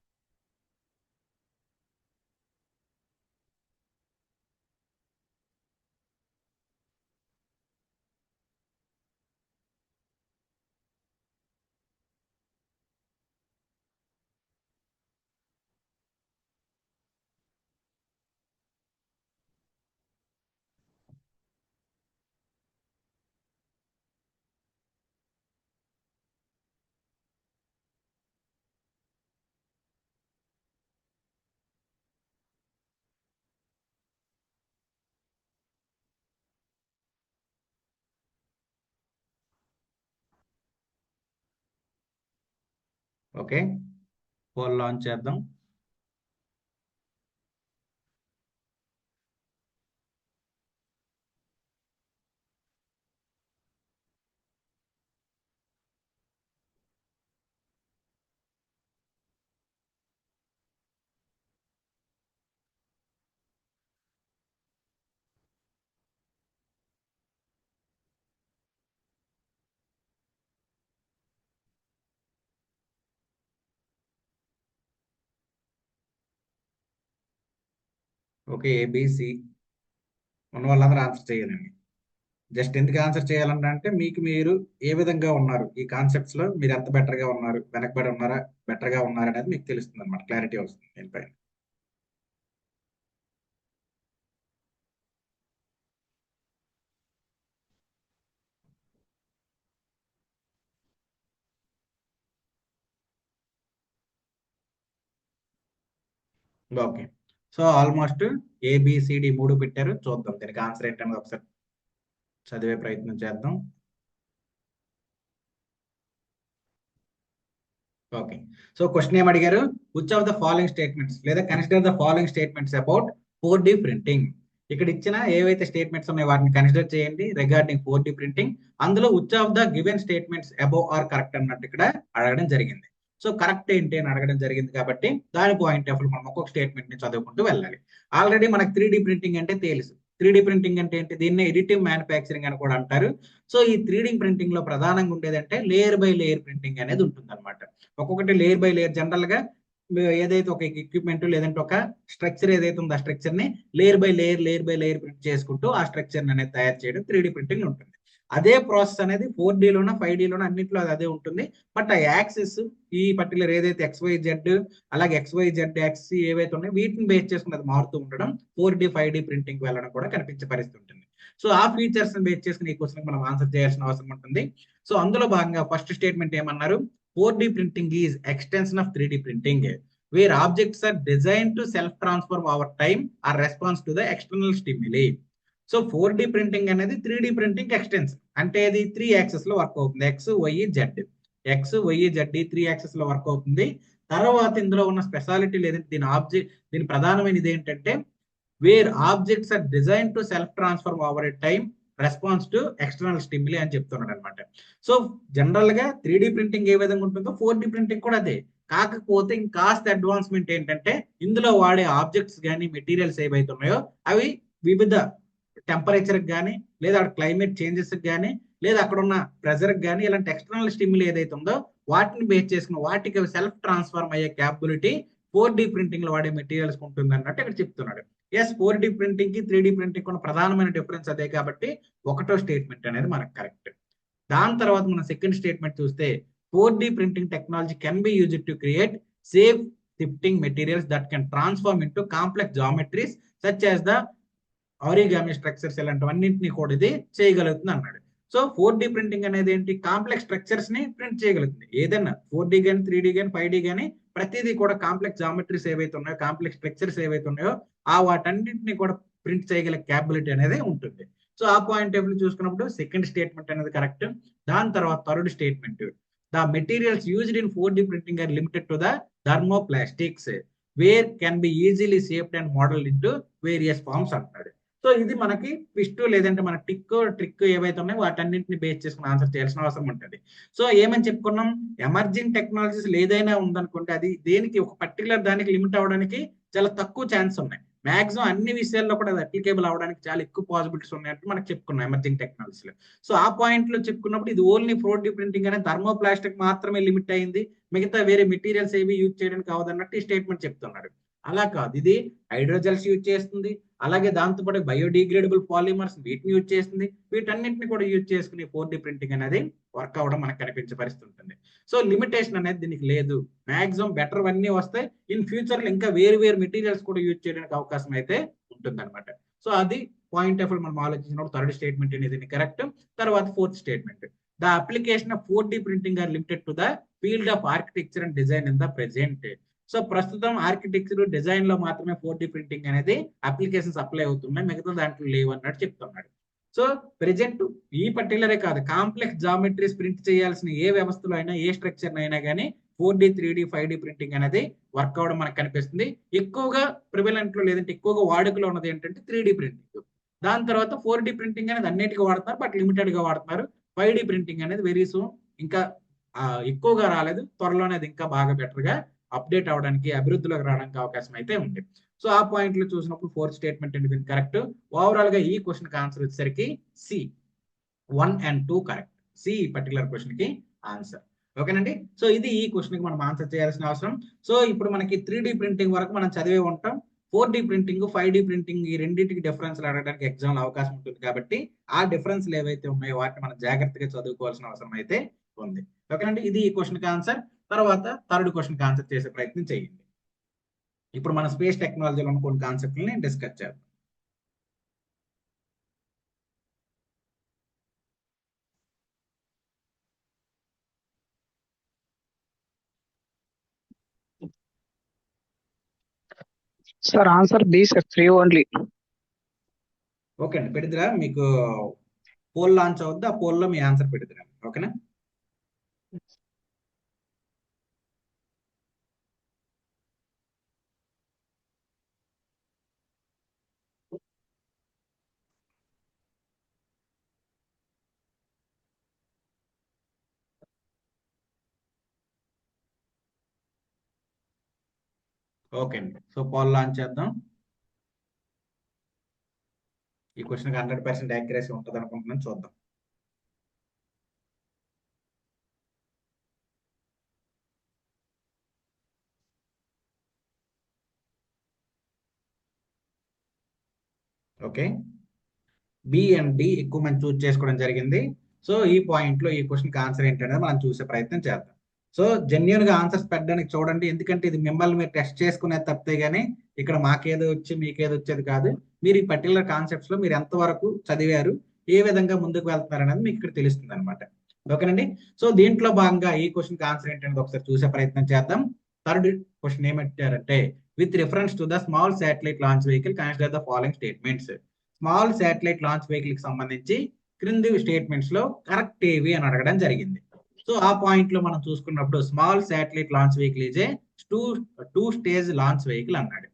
ఓకే, పోల్ లాంచ్ చేద్దాం. ఓకే, ABC ఉన్న వాళ్ళందరూ ఆన్సర్ చేయాలండి. జస్ట్ ఎందుకు ఆన్సర్ చేయాలంటే మీకు మీరు ఏ విధంగా ఉన్నారు, ఈ కాన్సెప్ట్స్ లో మీరు ఎంత బెటర్ గా ఉన్నారు, వెనకబడి ఉన్నారా, బెటర్ గా ఉన్నారా అనేది మీకు తెలుస్తుంది అనమాట. క్లారిటీ వస్తుంది దీనిపైన. ఓకే. సో ఆల్మోస్ట్ ఏబిసిడి మూడు పెట్టారు. చూద్దాం దీనికి ఆన్సర్ ఏంటనేది ఒకసారి చదివే ప్రయత్నం చేద్దాం. ఓకే. సో క్వశ్చన్ ఏం అడిగారు? Which of the following statements లేదా consider the following statements about 4D printing. ఇక్కడ ఇచ్చిన ఏవైతే స్టేట్మెంట్స్ ఉన్నాయో వాటిని కన్సిడర్ చేయండి రిగార్డింగ్ 4D ప్రింటింగ్. అందులో which of the given statements above are correct అన్నట్టు ఇక్కడ అడగడం జరిగింది. సో కరెక్ట్ ఏంటి అని అడగడం జరిగింది కాబట్టి దాని పాయింట్ ఆఫ్ మనం ఒక్కొక్క స్టేట్మెంట్ ని చదువుకుంటూ వెళ్ళాలి. ఆల్రెడీ మనకు 3D ప్రింటింగ్ అంటే తెలుసు. 3D ప్రింటింగ్ అంటే ఏంటి? దీన్ని ఎడిటివ్ మ్యానుఫ్యాక్చరింగ్ అని కూడా అంటారు. సో ఈ 3D ప్రింటింగ్ లో ప్రధానంగా ఉండేదంటే లేయర్ బై లేయర్ ప్రింటింగ్ అనేది ఉంటుంది అనమాట. ఒక్కొక్కటి లేయర్ బై లేయర్ జనరల్ గా ఏదైతే ఒక ఎక్విప్మెంట్ లేదంటే ఒక స్ట్రక్చర్ ఏదైతే ఉందో ఆ స్ట్రక్చర్ ని లేయర్ బై లేయర్ ప్రింట్ చేసుకుంటూ ఆ స్ట్రక్చర్ అనేది తయారు చేయడం 3D ప్రింటింగ్ ఉంటుంది. అదే ప్రాసెస్ అనేది 4D లోన 5D లోన అన్నింటిలో అదే ఉంటుంది. బట్ ఆ యాక్సిస్ ఈ పర్టికులర్ ఏదైతే XYZ అలాగే XYZ యాక్సిస్ ఏవైతే ఉన్నాయో వీటిని బేస్ చేసుకుని అది మారుతూ ఉండడం 4D 5D ప్రింటింగ్ వెళ్ళడం కూడా కనిపించే పరిస్థితి ఉంటుంది. సో ఆ ఫీచర్స్ బేస్ చేసుకుని ఈ క్వశ్చన్ మనం ఆన్సర్ చేయాల్సిన అవసరం ఉంటుంది. సో అందులో భాగంగా ఫస్ట్ స్టేట్మెంట్ ఏమన్నారు? 4D printing is extension of 3D printing, where objects are designed to self-transform over time or response to the external stimuli. So 4D printing అనేది 3D ప్రింటింగ్ ఎక్స్టెన్షన్. అంటే ఇది 3 యాక్సెస్ లో వర్క్ అవుతుంది. ఎక్స్ వై జెడ్ ఈ 3 యాక్సెస్ లో వర్క్ అవుతుంది. తర్వాత ఇందులో ఉన్న స్పెషాలిటీ లేదంటే దీని ప్రధానమైనది ఏంటంటే where objects are design to self transform over a time response to external stimuli అని చెప్తున్నాడు అనమాట. సో జనరల్ గా 3D ప్రింటింగ్ ఏ విధంగా ఉంటుందో 4D ప్రింటింగ్ కూడా అదే. కాకపోతే ఇంకాస్త అడ్వాన్స్మెంట్ ఏంటంటే ఇందులో వాడే ఆబ్జెక్ట్స్ కానీ మెటీరియల్స్ ఏవైతే ఉన్నాయో అవి వివిధ టెంపరేచర్ కానీ లేదా క్లైమేట్ చేంజెస్ కానీ లేదా అక్కడ ఉన్న ప్రెజర్ కానీ ఇలాంటి ఎక్స్టర్నల్ స్టిమ్యులీ ఏదైతే ఉందో వాటిని బేస్ చేసుకున్న వాటికి సెల్ఫ్ ట్రాన్స్ఫార్మ్ అయ్యే క్యాపబిలిటీ 4D ప్రింటింగ్ లో వాడే మెటీరియల్స్ ఉంటుంది అన్నట్టు ఇక్కడ చెప్తున్నాడు. ఎస్ 4D ప్రింటింగ్ కి 3D ప్రింటింగ్ ఉన్న ప్రధానమైన డిఫరెన్స్ అదే కాబట్టి ఒకటో స్టేట్మెంట్ అనేది మనకు కరెక్ట్. దాని తర్వాత మనం సెకండ్ స్టేట్మెంట్ చూస్తే 4D printing technology can be used to create shape shifting materials that can transform into complex geometries such as the origami structures ఇలాంటివన్నింటినీ కూడా ఇది చేయగలుగుతుంది అన్నాడు. సో 4D ప్రింటింగ్ అనేది ఏంటి? కాంప్లెక్స్ స్ట్రక్చర్స్ ని ప్రింట్ చేయగలుగుతుంది. ఏదైనా 4D కానీ 3D కానీ 5D కానీ ప్రతిదీ కూడా కాంప్లెక్స్ జామెట్రీస్ ఏవైతే ఉన్నాయో కాంప్లెక్స్ స్ట్రక్చర్స్ ఏవైతే ఉన్నాయో ఆ వాటన్నింటినీ కూడా ప్రింట్ చేయగల క్యాపబిలిటీ అనేది ఉంటుంది. సో ఆ పాయింట్ ఆఫ్ వ్యూ చూసుకున్నప్పుడు సెకండ్ స్టేట్మెంట్ అనేది కరెక్ట్. దాని తర్వాత third statement the materials used in 4D printing are limited to the thermoplastics where can be easily shaped and modelled into various forms అంటాడు. సో ఇది మనకి ట్విస్ట్ లేదంటే మన ట్రిక్ ఏవైతే ఉన్నాయో వాటన్నింటిని బేస్ చేసుకుని ఆన్సర్ చేయాల్సిన అవసరం ఉంటుంది. సో ఏమని చెప్పుకున్నాం? ఎమర్జింగ్ టెక్నాలజీస్ ఏదైనా ఉందనుకుంటే అది దేనికి ఒక పర్టికులర్ దానికి లిమిట్ అవడానికి చాలా తక్కువ ఛాన్స్ ఉన్నాయి. మాక్సిమం అన్ని విషయాల్లో కూడా అది అప్లికేబుల్ అవడానికి చాలా ఎక్కువ పాసిబిలిటీస్ ఉన్నాయంటే మనకు చెప్పుకున్నాం ఎమర్జింగ్ టెక్నాలజీలో. సో ఆ పాయింట్ లో చెప్పుకున్నప్పుడు ఇది ఓన్లీ 4D ప్రింటింగ్ అనేది థర్మోప్లాస్టిక్ మాత్రమే లిమిట్ అయింది, మిగతా వేరే మెటీరియల్స్ ఏవి యూజ్ చేయడానికి కావదన్నట్టు ఈ స్టేట్మెంట్ చెప్తున్నాడు. అలా కాదు, ఇది హైడ్రోజెల్స్ యూజ్ చేస్తుంది, అలాగే దాంతోపాటు బయోడిగ్రేడబుల్ పాలిమర్స్ వీటిని యూజ్ చేస్తుంది. వీటన్నిటిని కూడా యూజ్ చేసుకుని 4D ప్రింటింగ్ అనేది వర్క్ అవ్వడం మనకు కనిపించే పరిస్థితి ఉంటుంది. సో లిమిటేషన్ అనేది దీనికి లేదు. మాక్సిమం బెటర్ అన్నీ వస్తాయి. ఇన్ ఫ్యూచర్ లో ఇంకా వేరు వేరు మెటీరియల్స్ కూడా యూజ్ చేయడానికి అవకాశం అయితే ఉంటుంది అనమాట. సో అది పాయింట్ ఆఫ్ మనం ఆలోచించినప్పుడు థర్డ్ స్టేట్మెంట్ అనేది కరెక్ట్. తర్వాత fourth statement the application of 4D printing are limited to the field of architecture and design in the present. So ప్రస్తుతం ఆర్కిటెక్చర్ డిజైన్ లో మాత్రమే 4D ప్రింటింగ్ అనేది అప్లికేషన్స్ అప్లై అవుతున్నాయి, మిగతా దాంట్లో లేవు అన్నట్టు చెప్తున్నాడు. సో ప్రెజెంట్ ఈ పర్టికులరే కాదు, కాంప్లెక్స్ జామెట్రీస్ ప్రింట్ చేయాల్సిన ఏ వ్యవస్థలో అయినా ఏ స్ట్రక్చర్ అయినా కానీ 4D 3D 5D ప్రింటింగ్ అనేది వర్క్ అవడం మనకు కనిపిస్తుంది. ఎక్కువగా ప్రివలెంట్ లో లేదంటే ఎక్కువగా వాడుకలో ఉన్నది ఏంటంటే 3D ప్రింటింగ్. దాని తర్వాత 4D ప్రింటింగ్ అనేది అన్నిటికీ వాడుతున్నారు, బట్ లిమిటెడ్ గా వాడుతున్నారు. 5D ప్రింటింగ్ అనేది వెరీ సూన్ ఇంకా ఎక్కువగా రాలేదు, త్వరలోనే అది ఇంకా బాగా బెటర్ గా అప్డేట్ అవడానికి అభివృద్ధిలోకి రావడానికి అవకాశం అయితే ఉంది. సో ఆ పాయింట్ లో చూసినప్పుడు ఫోర్త్ స్టేట్మెంట్ అనేది కరెక్ట్. ఓవరాల్ గా ఈ క్వశ్చన్ కి ఆన్సర్ వచ్చేసరికి సి 1 and 2 కరెక్ట్. సి ఈ పర్టికులర్ క్వశ్చన్ కి ఆన్సర్. ఓకేనండి. సో ఇది ఈ క్వశ్చన్ కి మనం ఆన్సర్ చేయాల్సిన అవసరం. సో ఇప్పుడు మనకి 3D ప్రింటింగ్ వరకు మనం చదివే ఉంటాం. 4D ప్రింటింగ్ 5D ప్రింటింగ్ ఈ రెండింటికి డిఫరెన్స్ అడగడానికి ఎగ్జామ్ అవకాశం ఉంటుంది కాబట్టి ఆ డిఫరెన్స్ ఏవైతే ఉన్నాయో వాటిని మనం జాగ్రత్తగా చదువుకోవాల్సిన అవసరం అయితే ఉంది. ఓకేనండి. ఇది ఈ క్వశ్చన్ కి ఆన్సర్. తర్వాత థర్డ్ క్వశ్చన్ కి ఆన్సర్ చేసే ప్రయత్నం చేయండి. ఇప్పుడు మన స్పేస్ టెక్నాలజీలో ఉన్న కొన్ని కాన్సెప్ట్ని డిస్కస్ చేద్దాం. Sir answer B sir 3 only. Okay అండి, పెడిదిరా మీకు పోల్ లాంచ్ అవుద్ది, ఆ పోల్లో మీ ఆన్సర్ పెడిదిరా. ఓకేనా? ఓకే అండి, సో పోల్ లాంచ్ చేద్దాం. ఈ క్వశ్చన్కి 100% యాక్యురసీ ఉంటుంది అనుకుంటున్నాను, చూద్దాం. ఓకే, బి అండ్ డి ఎక్కువ మంది చూస్ చేసుకోవడం జరిగింది. సో ఈ పాయింట్ లో ఈ క్వశ్చన్కి ఆన్సర్ ఏంటనేది మనం చూసే ప్రయత్నం చేద్దాం. సో జెన్యున్ గా ఆన్సర్స్ పెట్టడానికి చూడండి, ఎందుకంటే ఇది మిమ్మల్ని మీరు టెస్ట్ చేసుకునేది తప్పితే గానీ ఇక్కడ మాకేదో వచ్చి మీకేదో వచ్చేది కాదు. మీరు ఈ పర్టికులర్ కాన్సెప్ట్స్ లో మీరు ఎంతవరకు చదివారు, ఏ విధంగా ముందుకు వెళ్తున్నారు అనేది మీకు ఇక్కడ తెలుస్తుంది అనమాట. ఓకేనండి, సో దీంట్లో భాగంగా ఈ క్వశ్చన్కి ఆన్సర్ ఏంటనేది ఒకసారి చూసే ప్రయత్నం చేద్దాం. థర్డ్ క్వశ్చన్ ఏమంటారంటే, with reference to the small satellite launch vehicle consider the following statements. Small satellite launch vehicle కి సంబంధించి క్రింది స్టేట్మెంట్స్ లో కరెక్ట్ ఏవి అని అడగడం జరిగింది. సో ఆ పాయింట్ లో మనం చూసుకున్నప్పుడు small satellite launch vehicle is a two stage launch vehicle అన్నాడు.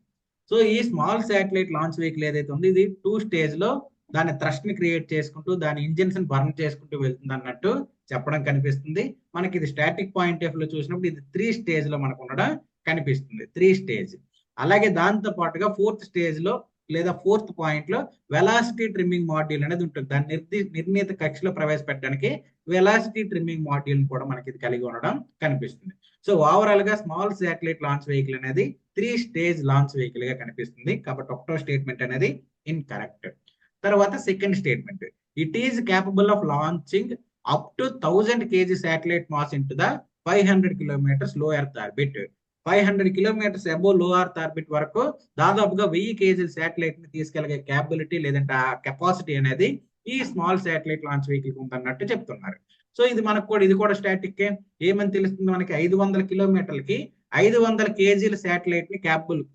సో ఈ స్మాల్ శాటిలైట్ లాంచ్ వెహికల్ ఏదైతే ఉంది, ఇది 2 స్టేజ్ లో దాని థ్రస్ట్ ని క్రియేట్ చేసుకుంటూ దాని ఇంజిన్స్ ని బర్న్ చేసుకుంటూ వెళ్తుంది అన్నట్టు చెప్పడం కనిపిస్తుంది. మనకి ఇది స్టాటిక్ పాయింట్ ఆఫ్ లో చూసినప్పుడు ఇది 3 స్టేజ్ లో మనకు ఉండడం కనిపిస్తుంది, 3 స్టేజ్. అలాగే దాంతో పాటుగా 4th స్టేజ్ లో లేదా 4th పాయింట్ లో వెలాసిటీ ట్రిమ్మింగ్ మాడ్యూల్ అనేది ఉంటుంది. దాన్ని నిర్ణీత కక్షలో ప్రవేశపెట్టడానికి వెలాసిటీ ట్రిమ్మింగ్ మాడ్యూల్ కూడా మనకి ఇది కలిగి ఉండడం కనిపిస్తుంది. సో ఓవరాల్ గా స్మాల్ శాటిలైట్ లాంచ్ వెహికల్ అనేది 3 స్టేజ్ లాంచ్ వెహికల్ గా కనిపిస్తుంది. కాబట్టి ఒకటో స్టేట్మెంట్ అనేది ఇన్కరెక్ట్. తర్వాత second statement, it is capable of launching up to 1000 kg satellite mass into the 500 kilometers లో ఎర్త్ ఆర్బిట్. 500 kilometers అబోవ్ లో ఎర్త్ ఆర్బిట్ వరకు దాదాపుగా 1000 kg శాటిలైట్ ని తీసుకెళ్లే క్యాపబిలిటీ లేదంటే ఆ కెపాసిటీ అనేది ఈ స్మాల్ శాటిలైట్ లాంచ్ వెహికల్ ఉందన్నట్టు చెప్తున్నారు. సో ఇది మనకు కూడా ఇది కూడా స్టాటిక్. ఏమని తెలుస్తుంది మనకి, 500 kilometerలకి 500 kg శాటిలైట్ ని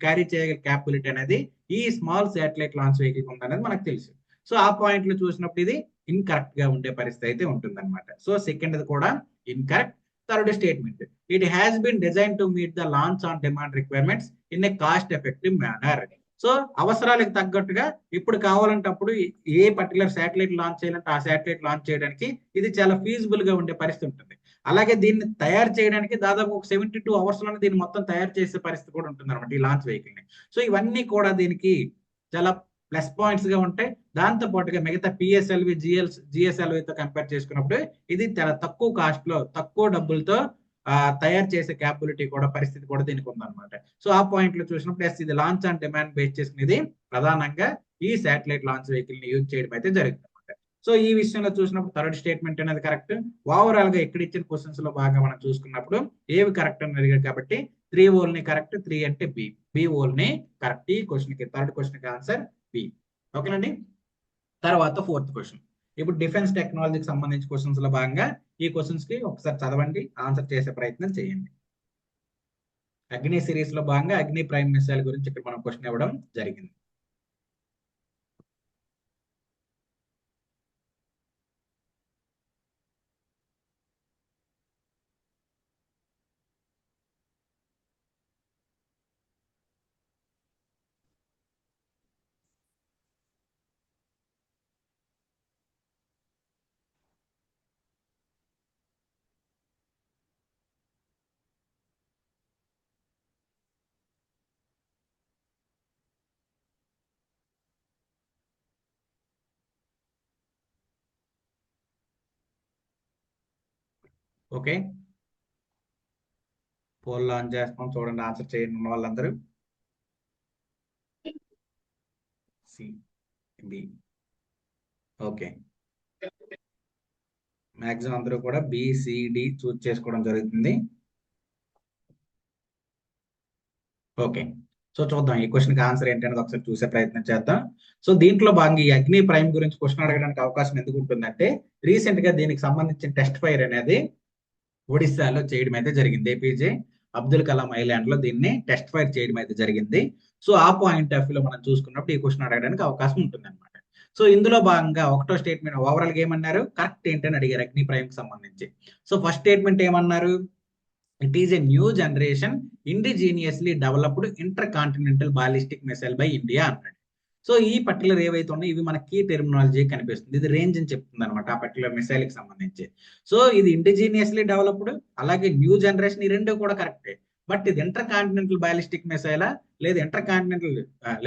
క్యారీ చేయగల క్యాపబిలిటీ అనేది ఈ స్మాల్ శాటిలైట్ లాంచ్ వెహికల్ ఉందనేది మనకు తెలుసు. సో ఆ పాయింట్ లో చూసినప్పుడు ఇది ఇన్కరెక్ట్ గా ఉండే పరిస్థితి అయితే ఉంటుంది అనమాట. సో సెకండ్ కూడా incorrect. Third statement, it has been design to meet the launch on demand requirements in a cost effective manner. So అవసరాలకు తగ్గట్టుగా ఇప్పుడు కావాలంటే అప్పుడు ఏ పర్టికులర్ శాటిలైట్ లాంచ్ చేయాలంటే ఆ శాటిలైట్ లాంచ్ చేయడానికి ఇది చాలా ఫీజిబుల్ గా ఉండే పరిస్థితి ఉంటుంది. అలాగే దీన్ని తయారు చేయడానికి దాదాపు ఒక 72 hours లోనే దీన్ని మొత్తం తయారు చేసే పరిస్థితి కూడా ఉంటుంది అనమాట ఈ లాంచ్ వెహికల్ ని. సో ఇవన్నీ కూడా దీనికి చాలా ప్లస్ పాయింట్స్ గా ఉంటాయి. దాంతో పాటుగా మిగతా పిఎస్ఎల్వి జిఎస్ఎల్వితో కంపేర్ చేసుకున్నప్పుడు ఇది చాలా తక్కువ కాస్ట్ లో తక్కువ డబ్బులతో తయారు చేసే క్యాపబిలిటీ కూడా పరిస్థితి కూడా దీనికి ఉందన్నమాట. సో ఆ పాయింట్ లో చూసినప్పుడు ఎస్ ఇది లాంచ్ అండ్ డిమాండ్ బేస్ చేసుకునేది ప్రధానంగా ఈ శాటిలైట్ లాంచ్ వెహికల్ ని యూజ్ చేయడం అయితే జరుగుతుంది అనమాట. సో ఈ విషయంలో చూసినప్పుడు థర్డ్ స్టేట్మెంట్ అనేది కరెక్ట్. ఓవరాల్ గా ఎక్కడ ఇచ్చిన క్వశ్చన్స్ లో బాగా మనం చూసుకున్నప్పుడు ఏవి కరెక్ట్ అని అడిగారు కాబట్టి 3 ఓల్ని కరెక్ట్, 3 అంటే బి ఓల్ని కరెక్ట్. ఈ క్వశ్చన్ కి థర్డ్ క్వశ్చన్ కి ఆన్సర్ బి. ఓకేనండి, తర్వాత 4th క్వశ్చన్. ఇప్పుడు డిఫెన్స్ టెక్నాలజీకి సంబంధించి క్వశ్చన్స్ లో భాగంగా ఈ క్వశ్చన్స్ కి ఒకసారి చదవండి, ఆన్సర్ చేసే ప్రయత్నం చేయండి. అగ్ని సిరీస్ లో భాగంగా అగ్ని ప్రైమ్ మిసైల్ గురించి ఇక్కడ మనం క్వశ్చన్ ఇవ్వడం జరిగింది. ఓకే, పోల్ ఆన్ చేస్తాం, చూడండి ఆన్సర్ చేయండి ఉన్న వాళ్ళందరూ. C B. ఓకే, మాక్సిమం అందరూ కూడా బిసిడి చూస్ చేసుకోవడం జరుగుతుంది. ఓకే, సో చూద్దాం ఈ క్వశ్చన్కి ఆన్సర్ ఏంటనేది ఒకసారి చూసే ప్రయత్నం చేద్దాం. సో దీంట్లో భాగంగా ఈ అగ్ని ప్రైమ్ గురించి క్వశ్చన్ అడగడానికి అవకాశం ఎందుకు ఉంటుందంటే, రీసెంట్ గా దీనికి సంబంధించిన టెస్ట్ ఫైర్ అనేది ఒడిశాలో చేయడం అయితే జరిగింది. ఏపీజే అబ్దుల్ కలాం ఐలాండ్ లో దీన్ని టెస్ట్ ఫైర్ చేయడం అయితే జరిగింది. సో ఆ పాయింట్ ఆఫ్ వ్యూలో మనం చూసుకున్నప్పుడు ఈ క్వశ్చన్ అడగడానికి అవకాశం ఉంటుంది అనమాట. సో ఇందులో భాగంగా ఒకటో స్టేట్మెంట్ ఓవరాల్ గా ఏమన్నారు, కరెక్ట్ ఏంటని అడిగారు అగ్ని ప్రైమ్ కి సంబంధించి. సో ఫస్ట్ స్టేట్మెంట్ ఏమన్నారు, it is a new generation indigenously developed inter continental ballistic missile by India అన్నాడు. సో ఈ పర్టికులర్ ఏవైతే ఉన్నాయో ఇవి మన కీ టెర్మినాలజీ కనిపిస్తుంది, ఇది రేంజ్ అని చెప్తుంది అనమాట ఆ పర్టికులర్ మిసైల్ కి సంబంధించి. సో ఇది ఇండిజీనియస్లీ డెవలప్డ్, అలాగే న్యూ జనరేషన్, ఈ రెండు కూడా కరెక్టే. బట్ ఇది ఇంటర్ కాంటినెంటల్ బాలిస్టిక్ మిసైలా లేదా ఇంటర్ కాంటినెంటల్